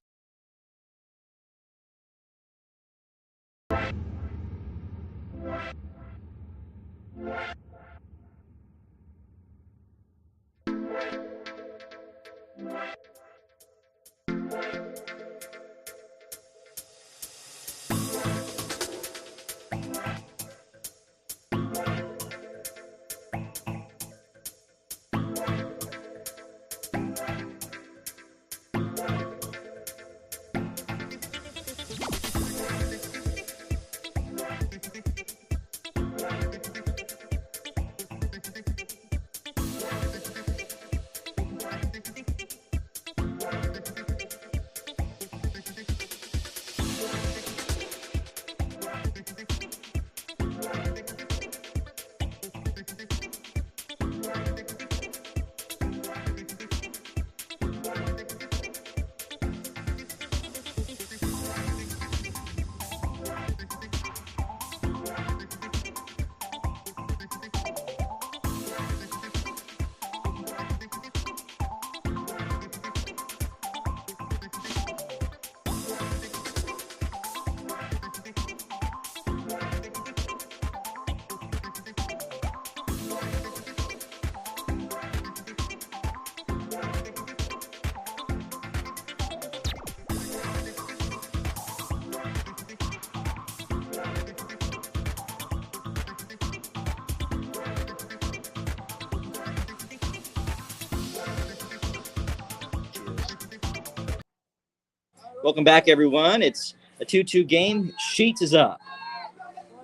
Welcome back, everyone. It's a 2-2 game. Sheetz is up.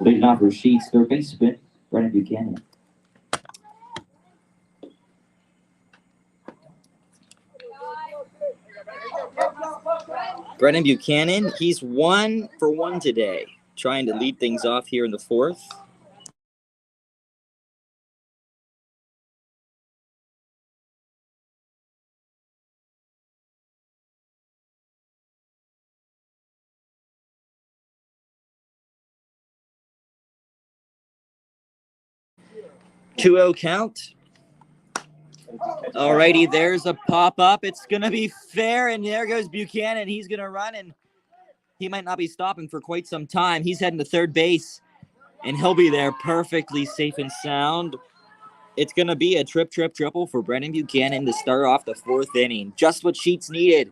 Leading off for Sheetz, third baseman, Brennan Buchanan. Brennan Buchanan, he's 1 for 1 today, trying to lead things off here in the fourth. Two-0 count. Alrighty, there's a pop-up. It's going to be fair, and there goes Buchanan. He's going to run, and he might not be stopping for quite some time. He's heading to third base, and he'll be there perfectly safe and sound. It's going to be a triple for Brennan Buchanan to start off the fourth inning. Just what Sheetz needed,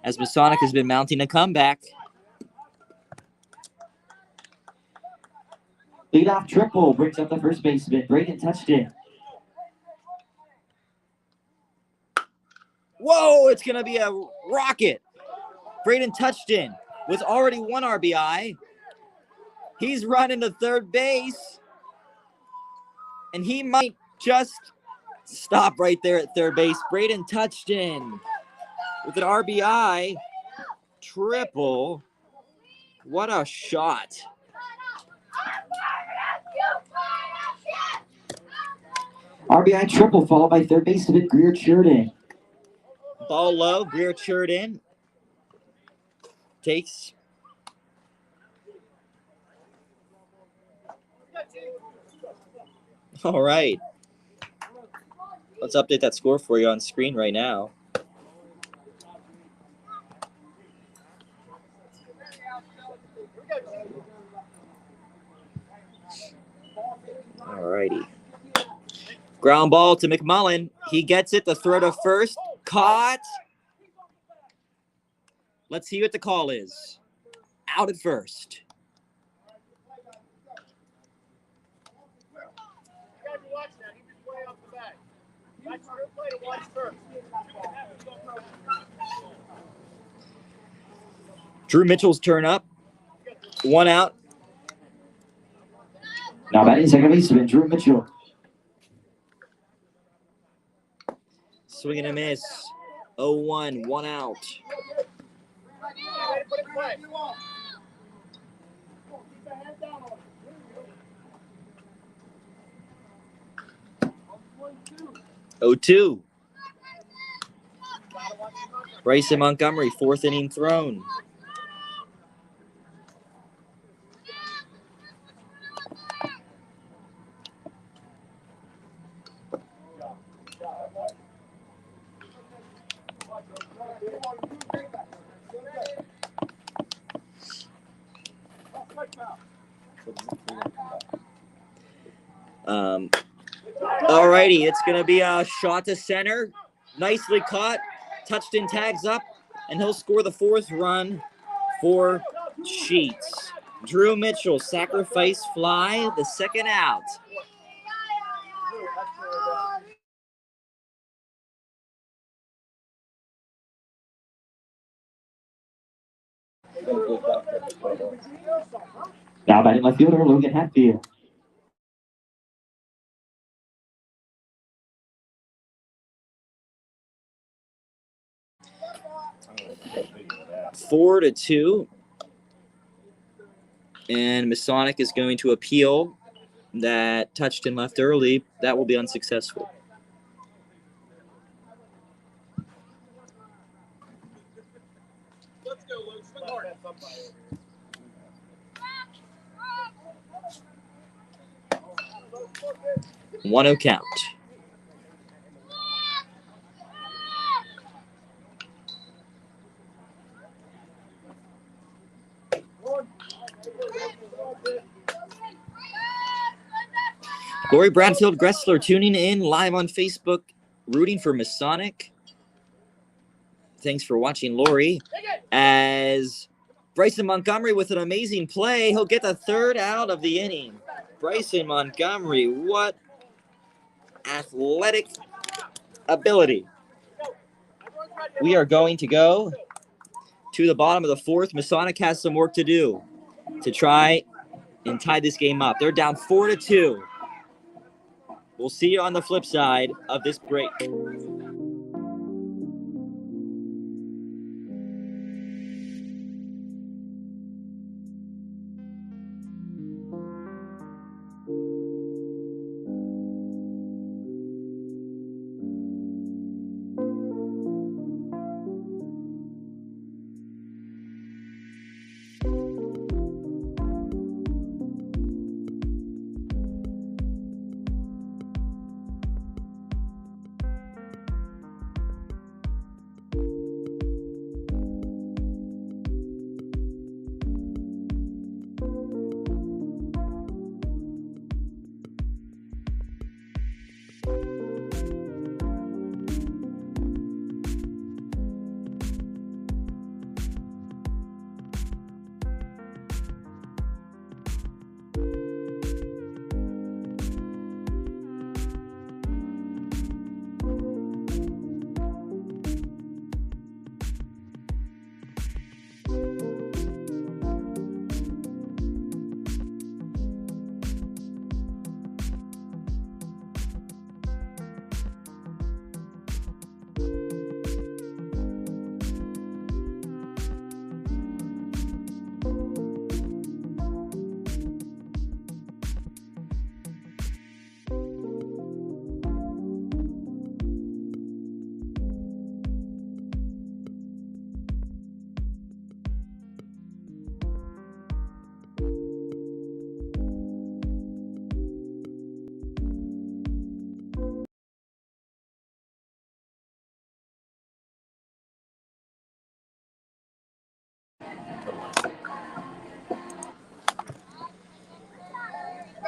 as Masonic has been mounting a comeback. Leadoff triple brings up the first baseman, Braden Touchdown. Whoa, it's going to be a rocket. Braden Touchdown with already 1 RBI. He's running to third base, and he might just stop right there at third base. Braden Touchdown with an RBI triple. What a shot. RBI triple followed by third baseman, Greer Churden. Ball low, Greer Churden takes. All right. Let's update that score for you on screen right now. All righty. Ground ball to McMullen. He gets it. The throw to first. Caught. Let's see what the call is. Out at first. Drew Mitchell's turn up. 1 out. Now batting second baseman, Drew Mitchell. Swing and a miss. 0-1, 1 out. Oh, 2. Bryson Montgomery, 4th inning thrown. Alrighty, it's going to be a shot to center. Nicely caught. Touchdown tags up, and he'll score the 4th run for Sheetz. Drew Mitchell, sacrifice fly, the 2nd out. Now batting left fielder, Logan Hatfield. Four to 2. And Masonic is going to appeal that Touchdown left early. That will be unsuccessful. Let's go, Luke. 1-0 count. Lori Bradfield Gressler tuning in live on Facebook, rooting for Masonic. Thanks for watching, Lori. As Bryson Montgomery with an amazing play, he'll get the 3rd out of the inning. Bryson Montgomery, what athletic ability. We are going to go to the bottom of the fourth. Masonic has some work to do to try and tie this game up. They're down 4-2. We'll see you on the flip side of this break.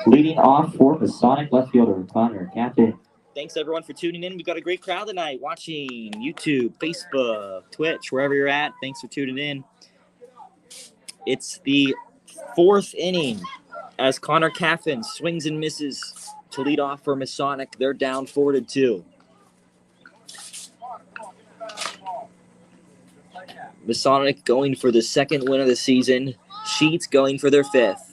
Leading off for Masonic left fielder Connor Captain. Thanks, everyone, for tuning in. We've got a great crowd tonight watching YouTube, Facebook, Twitch, wherever you're at. Thanks for tuning in. It's the fourth inning as Connor Caffin swings and misses to lead off for Masonic. They're down 4-2. Masonic going for the second win of the season. Sheetz going for their fifth.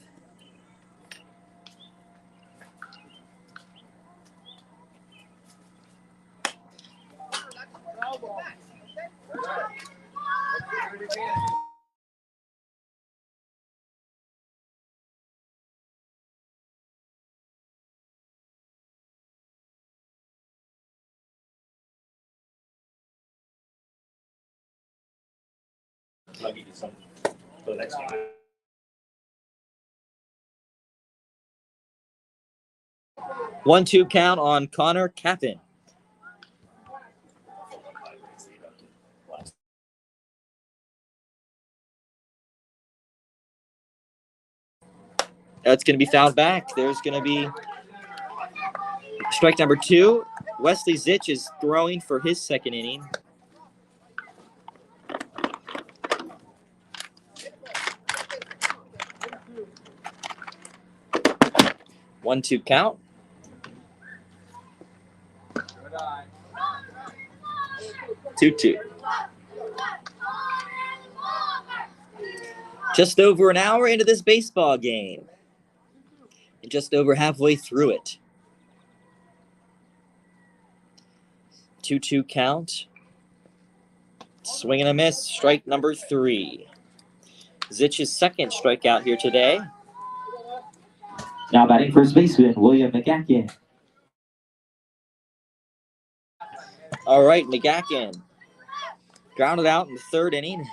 I'll give you some for the next one. 1-2 count on Connor Caffin. That's going to be fouled back. There's going to be strike number 2. Wesley Zitch is throwing for his second inning. One, 2 count. Two. Just over an hour into this baseball game. And just over halfway through it. 2-2 count. Swing and a miss. Strike number 3. Zitch's second strikeout here today. Now batting first baseman William McGackin. All right, McGackin grounded out in the third inning.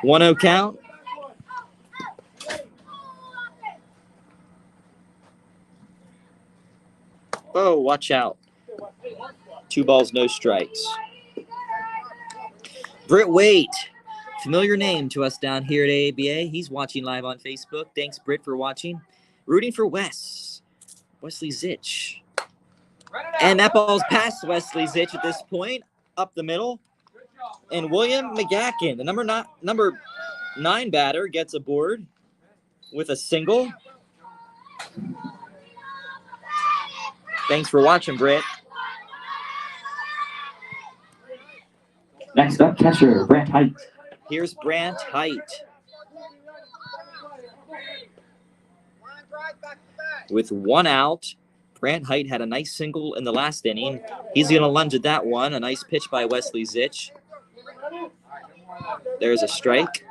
One 0 count. Oh, watch out. 2 balls, no strikes. Britt Waite, familiar name to us down here at AABA. He's watching live on Facebook. Thanks, Britt, for watching. Rooting for Wesley Zitch. And that ball's past Wesley Zitch at this point, up the middle. And William McGackin, the number 9 batter, gets aboard with a single. Thanks for watching, Britt. Next up, catcher Brant Height. Here's Brant Height. With 1 out, Brant Height had a nice single in the last inning. He's going to lunge at that one. A nice pitch by Wesley Zitch. There's a strike.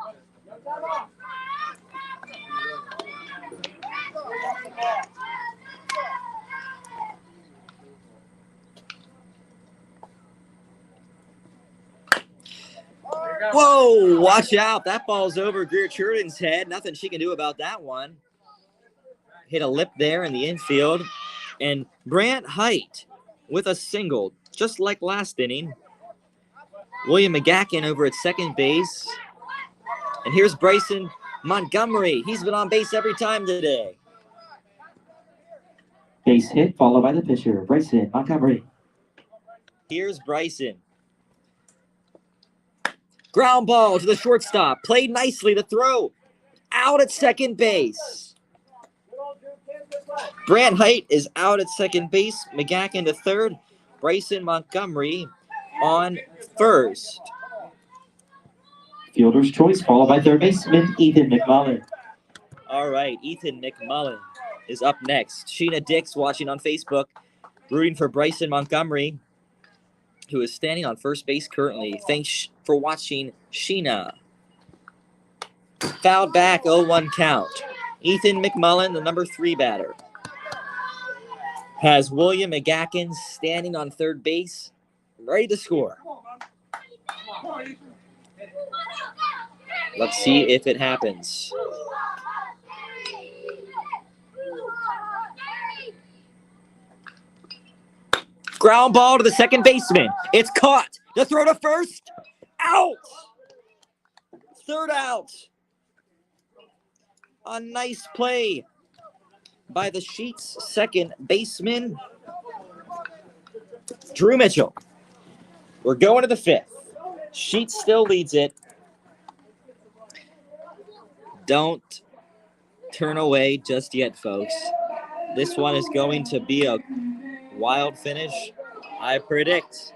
Whoa, watch out. That ball's over Greer Churian's head. Nothing she can do about that one. Hit a lip there in the infield. And Brant Height with a single, just like last inning. William McGackin over at second base. And here's Bryson Montgomery. He's been on base every time today. Base hit, followed by the pitcher, Bryson Montgomery. Here's Bryson. Ground ball to the shortstop. Played nicely to throw. Out at second base. Brant Height is out at second base. McGackin to third. Bryson Montgomery on first. Fielder's choice, followed by third baseman Ethan McMullen. All right, Ethan McMullen is up next. Sheena Dix watching on Facebook, rooting for Bryson Montgomery, who is standing on first base currently. Thanks for watching, Sheena. Fouled back, 0-1 count. Ethan McMullen, the number 3 batter, has William McGackin standing on third base, ready to score. Let's see if it happens. Ground ball to the second baseman. It's caught. The throw to first. Out. Third out. A nice play by the Sheetz second baseman, Drew Mitchell. We're going to the 5th. Sheetz still leads it. Don't turn away just yet, folks. This one is going to be a wild finish, I predict.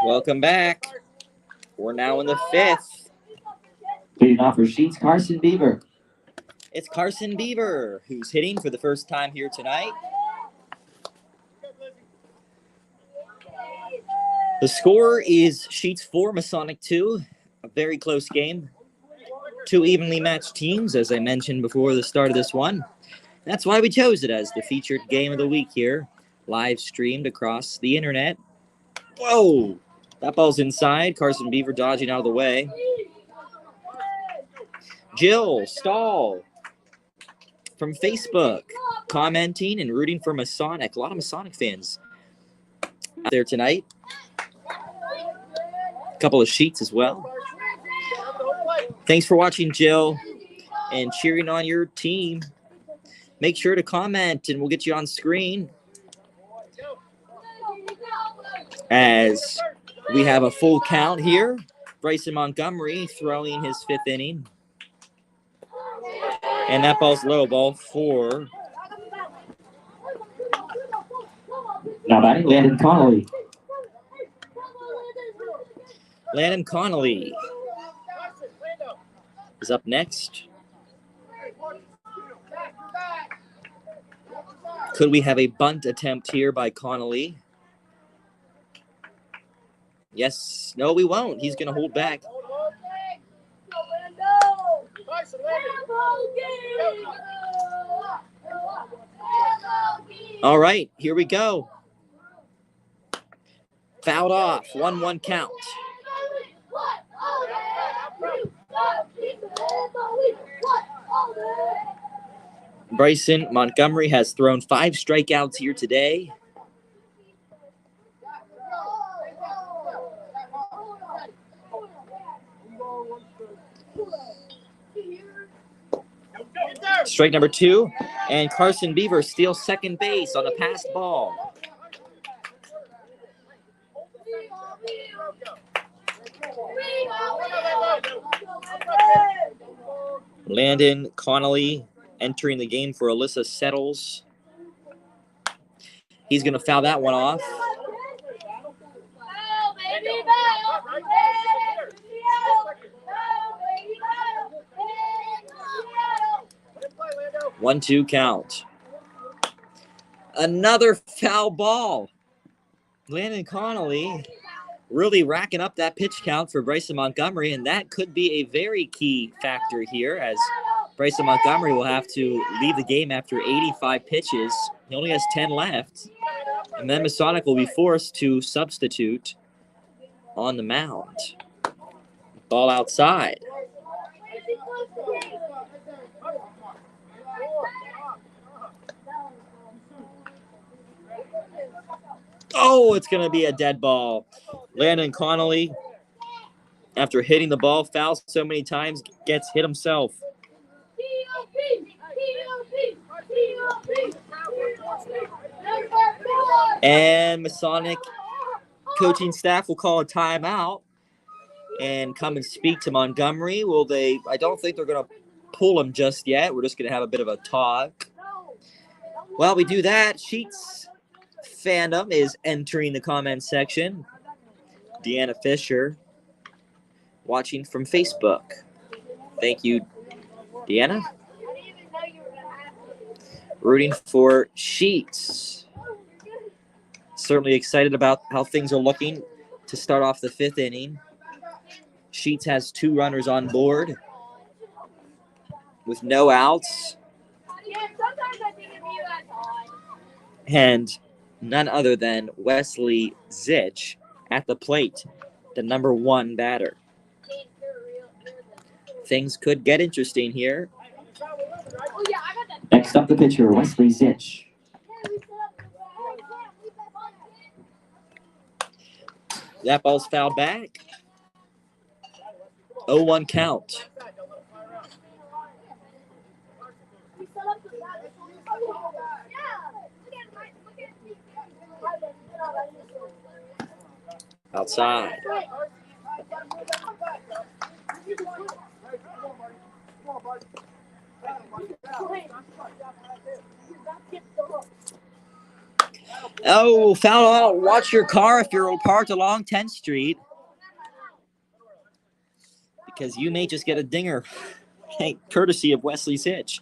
Welcome back. We're now in the 5th. Leading off for Sheetz, Carson Beaver. It's Carson Beaver, who's hitting for the first time here tonight. The score is Sheetz 4, Masonic 2. A very close game. Two evenly matched teams, as I mentioned before the start of this one. That's why we chose it as the featured game of the week here. Live streamed across the internet. Whoa! That ball's inside. Carson Beaver dodging out of the way. Jill Stahl from Facebook commenting and rooting for Masonic. A lot of Masonic fans out there tonight. A couple of Sheetz as well. Thanks for watching, Jill, and cheering on your team. Make sure to comment, and we'll get you on screen as we have a full count here. Bryson Montgomery throwing his 5th inning. And that ball's low, ball 4. Now batting, Landon Connolly. Landon Connolly is up next. Could we have a bunt attempt here by Connolly? Yes. No, we won't. He's going to hold back. All right, here we go. Fouled off. 1-1 count. Bryson Montgomery has thrown 5 strikeouts here today. Strike number 2, and Carson Beaver steals second base on a passed ball. Landon Connolly entering the game for Alyssa Settles. He's going to foul that one off. One, 2 count. Another foul ball. Landon Connolly really racking up that pitch count for Bryson Montgomery, and that could be a very key factor here as Bryson Montgomery will have to leave the game after 85 pitches. He only has 10 left. And then Masonic will be forced to substitute on the mound. Ball outside. Oh, it's going to be a dead ball. Landon Connolly, after hitting the ball foul so many times, gets hit himself. And Masonic coaching staff will call a timeout and come and speak to Montgomery. Will they? I don't think they're going to pull him just yet. We're just going to have a bit of a talk. While we do that, Sheetz fandom is entering the comment section. Deanna Fisher watching from Facebook. Thank you, Deanna. Rooting for Sheetz. Certainly excited about how things are looking to start off the 5th inning. Sheetz has 2 runners on board with no outs. And none other than Wesley Zitch at the plate, the number 1 batter. Things could get interesting here. Next up, the pitcher, Wesley Zitch. That ball's fouled back. 0-1 count. Outside. Oh, foul out. Watch your car if you're parked along 10th Street. Because you may just get a dinger. Hey, courtesy of Wesley Zitch.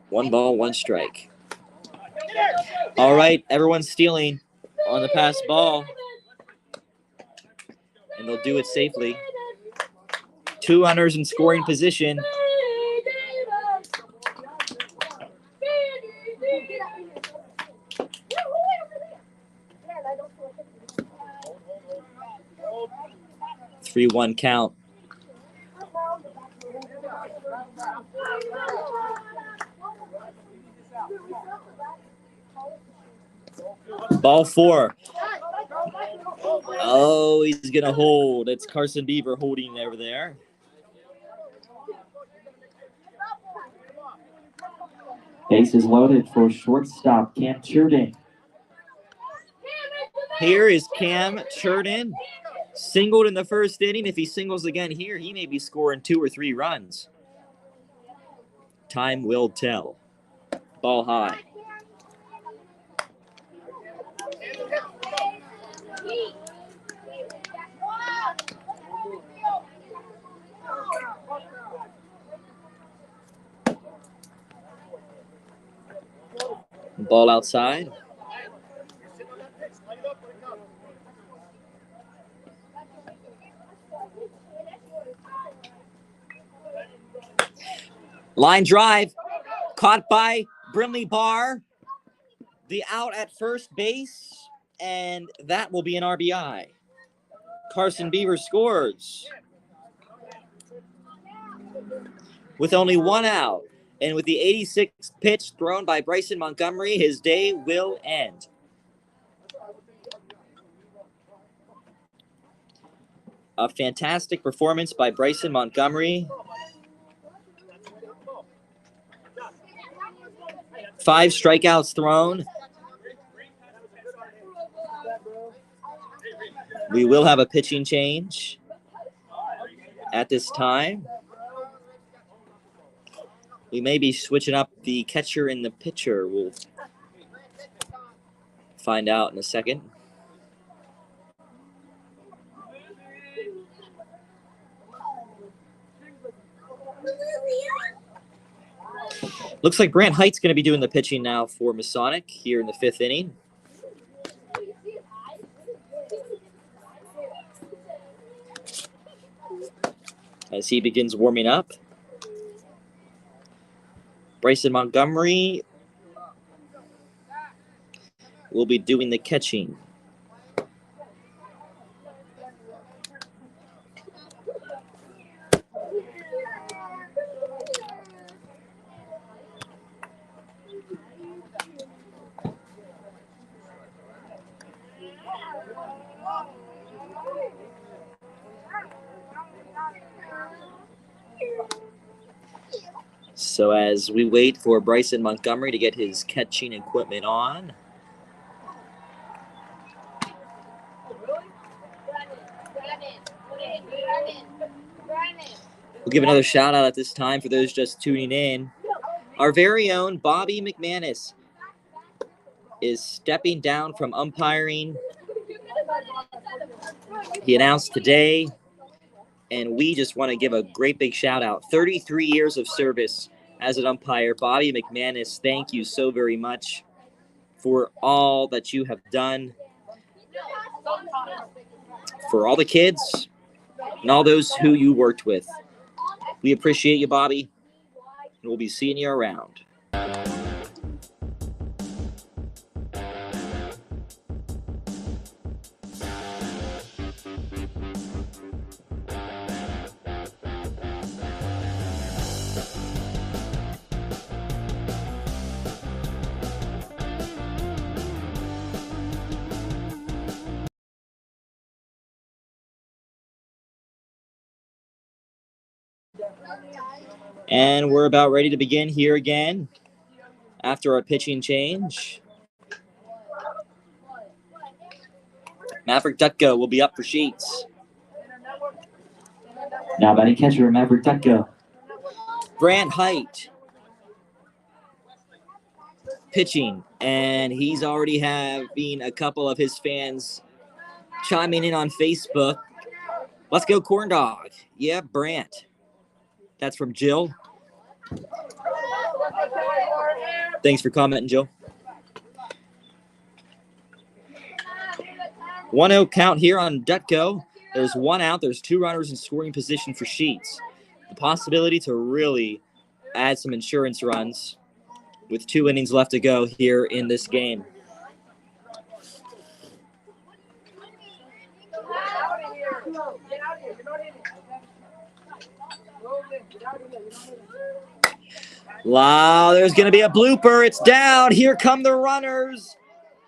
1 ball, 1 strike. All right, everyone's stealing on the pass ball. And they'll do it safely. 2 runners in scoring position. Three 1 count. Ball 4. Oh, he's going to hold. It's Carson Beaver holding over there. Bases loaded for shortstop Cam Churden. Here is Cam Churden. Singled in the first inning. If he singles again here, he may be scoring 2 or 3 runs. Time will tell. Ball high. Ball outside. Line drive. Caught by Brimley Barr. The out at first base. And that will be an RBI. Carson Beaver scores. With only 1 out. And with the 86th pitch thrown by Bryson Montgomery, his day will end. A fantastic performance by Bryson Montgomery. 5 strikeouts thrown. We will have a pitching change at this time. We may be switching up the catcher and the pitcher. We'll find out in a second. Looks like Brant Height's going to be doing the pitching now for Masonic here in the 5th inning. As he begins warming up. Bryson Montgomery will be doing the catching. So as we wait for Bryson Montgomery to get his catching equipment on. We'll give another shout out at this time for those just tuning in. Our very own Bobby McManus is stepping down from umpiring. He announced today, and we just want to give a great big shout out. 33 years of service as an umpire. Bobby McManus, thank you so very much for all that you have done for all the kids and all those who you worked with. We appreciate you, Bobby, and we'll be seeing you around. And we're about ready to begin here again after our pitching change. Maverick Dutko will be up for Sheetz. Now batting catcher, Maverick Dutko. Brant Height pitching, and he's already having a couple of his fans chiming in on Facebook. Let's go Corn Dog. Yeah, Brant. That's from Jill. Thanks for commenting, Jill. 1-0 count here on Dutko. There's one out. There's two runners in scoring position for Sheetz. The possibility to really add some insurance runs with 2 innings left to go here in this game. Wow, there's going to be a blooper. It's down. Here come the runners.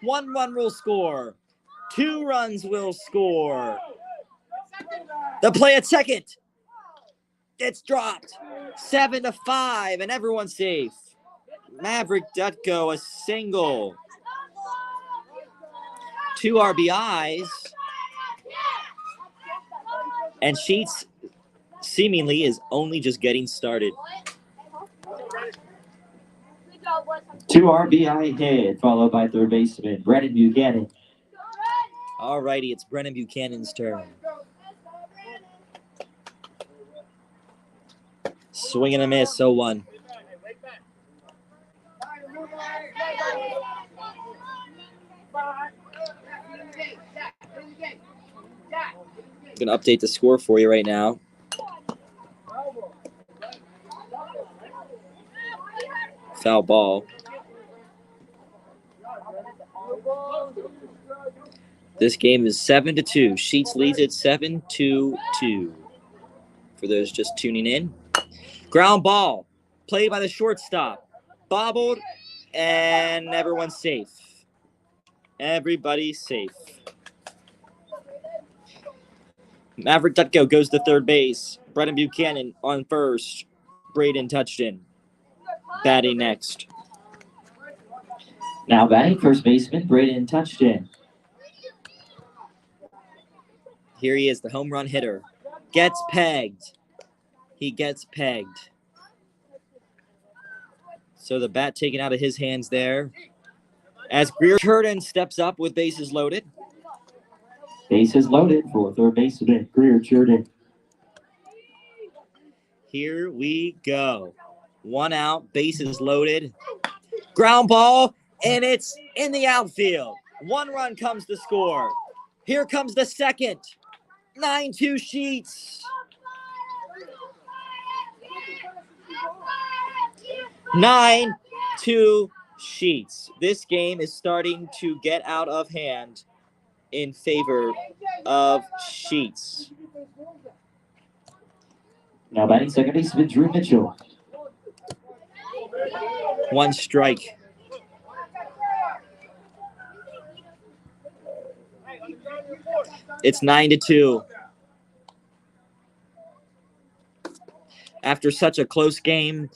1 run will score. 2 runs will score. The play at second. It's dropped. 7-5, and everyone's safe. Maverick Dutko, a single. 2 RBIs. And Sheetz seemingly is only just getting started. 2 RBI hit, followed by third baseman Brennan Buchanan. All righty, it's Brennan Buchanan's turn. Swing and a miss, 0-1. I'm going to update the score for you right now. Foul ball. This game is 7-2. Sheetz leads it 7-2. For those just tuning in. Ground ball. Played by the shortstop. Bobbled. And everyone's safe. Everybody's safe. Maverick Dutko goes to third base. Brennan Buchanan on first. Braden Touchton batting next. Now batting first baseman Braden Touchton. Here he is, the home run hitter. Gets pegged. He gets pegged. So the bat taken out of his hands there. As Greer Churden steps up with bases loaded. Bases loaded for third baseman Greer Churden. Here we go. 1 out, bases loaded. Ground ball, and it's in the outfield. 1 run comes to score. Here comes the second. 9-2 Sheetz. 9-2 Sheetz. This game is starting to get out of hand in favor of Sheetz. Now batting second baseman Drew Mitchell. 1 strike. It's 9-2. After such a close game,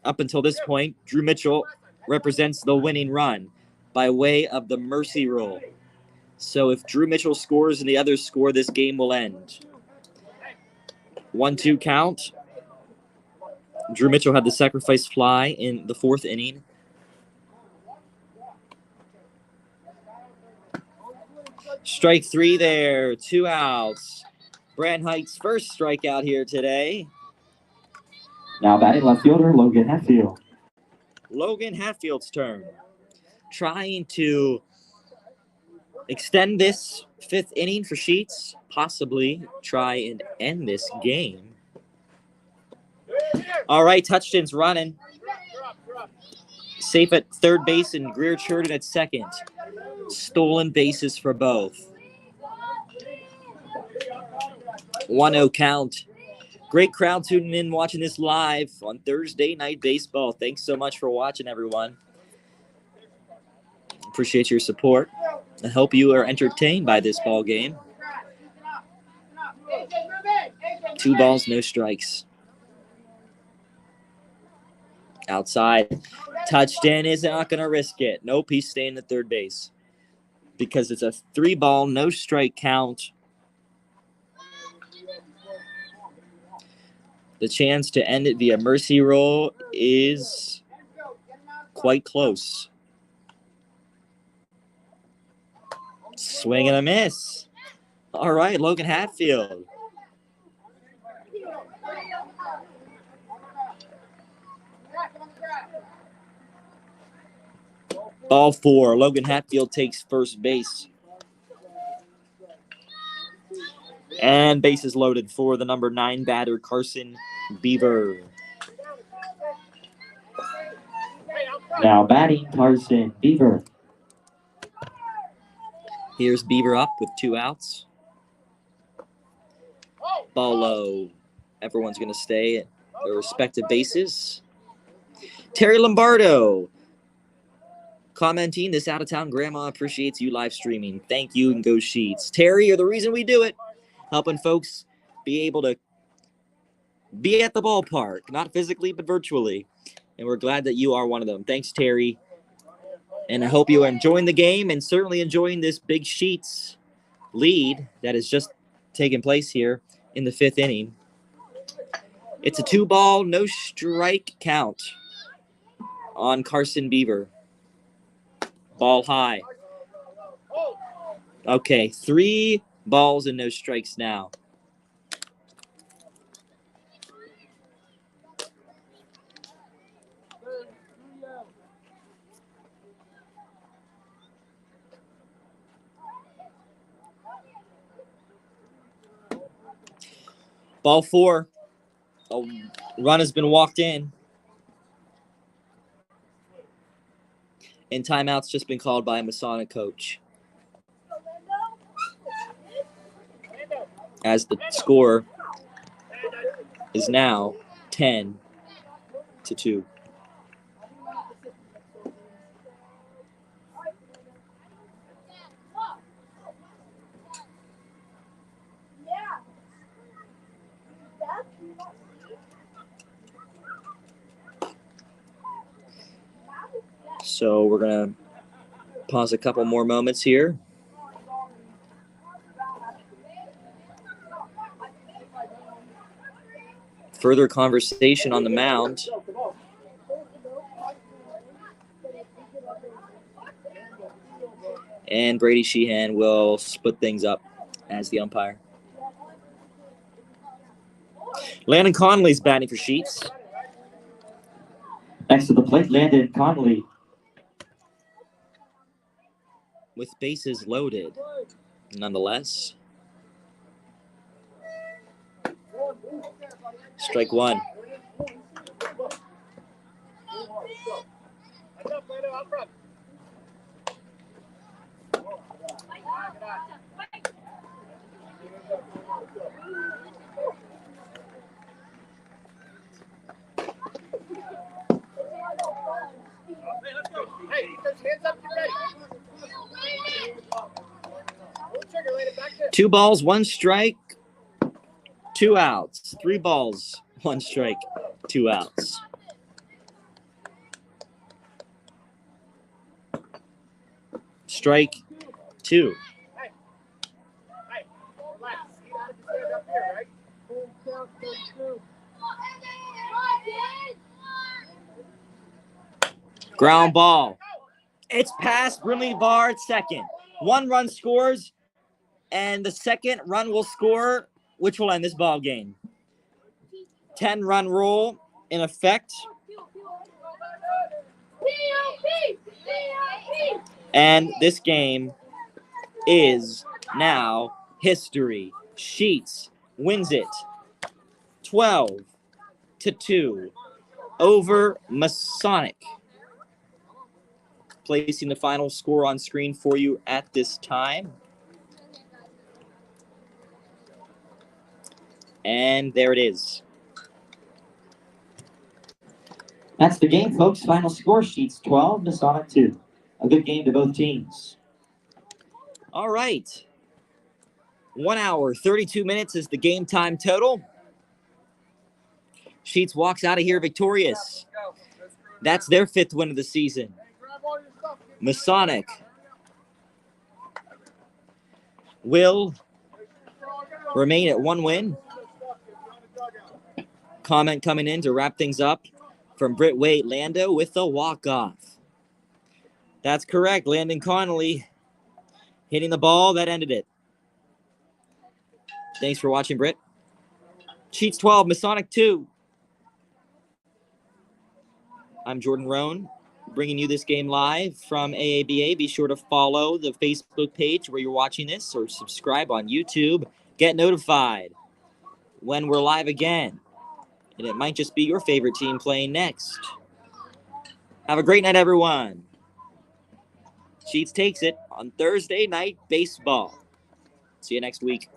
up until this point, Drew Mitchell represents the winning run by way of the mercy rule. So if Drew Mitchell scores and the others score, this game will end. 1-2 count. Drew Mitchell had the sacrifice fly in the 4th inning. Strike 3 there, 2 outs. Brand Height's first strikeout here today. Now batting left fielder Logan Hatfield. Logan Hatfield's turn. Trying to extend this 5th inning for Sheetz. Possibly try and end this game. All right, Touchton's running. Safe at third base and Greer Churden at second. Stolen bases for both. 1-0 count. Great crowd tuning in, watching this live on Thursday Night Baseball. Thanks so much for watching, everyone. Appreciate your support. I hope you are entertained by this ball game. 2 balls, no strikes. Outside. Touchdown is not going to risk it. Nope, he's staying at third base. Because it's a 3-ball, no strike count. The chance to end it via mercy roll is quite close. Swing and a miss. All right, Logan Hatfield. Ball 4. Logan Hatfield takes first base. And bases loaded for the number 9 batter, Carson Beaver. Now batting, Carson Beaver. Here's Beaver up with 2 outs. Ball low. Everyone's going to stay at their respective bases. Terry Lombardo commenting, this out-of-town grandma appreciates you live streaming. Thank you and go Sheetz. Terry, you're the reason we do it. Helping folks be able to be at the ballpark, not physically, but virtually. And we're glad that you are one of them. Thanks, Terry. And I hope you are enjoying the game and certainly enjoying this big Sheetz lead that has just taken place here in the 5th inning. It's a 2-ball, no strike count on Carson Beaver. Ball high. Okay, 3 balls and no strikes now. Ball 4. A run has been walked in. And timeout's just been called by a Masonic coach. As the score is now 10-2. So we're going to pause a couple more moments here. Further conversation on the mound. And Brady Sheehan will split things up as the umpire. Landon Connolly's batting for Sheetz. Next to the plate, Landon Connolly. With bases loaded, nonetheless. Strike 1. Hey, hands up, get ready. 2 balls, 1 strike, 2 outs. 3 balls, 1 strike, 2 outs. Strike 2. Ground ball. It's past Brinley Barr at second. 1 run scores, and the second run will score, which will end this ball game. 10-run rule in effect. And this game is now history. Sheetz wins it 12-2 over Masonic. Placing the final score on screen for you at this time. And there it is. That's the game, folks. Final score sheets 12, Masonic 2. A good game to both teams. All right. 1 hour, 32 minutes is the game time total. Sheetz walks out of here victorious. That's their 5th win of the season. Masonic will remain at 1 win. Comment coming in to wrap things up from Britt Waite. Lando with the walk-off. That's correct. Landon Connolly hitting the ball that ended it. Thanks for watching, Britt. Sheetz 12, Masonic 2. I'm Jordan Roan. bringing you this game live from AABA. Be sure to follow the Facebook page where you're watching this or subscribe on YouTube. Get notified when we're live again. And it might just be your favorite team playing next. Have a great night, everyone. Sheetz takes it on Thursday Night Baseball. See you next week.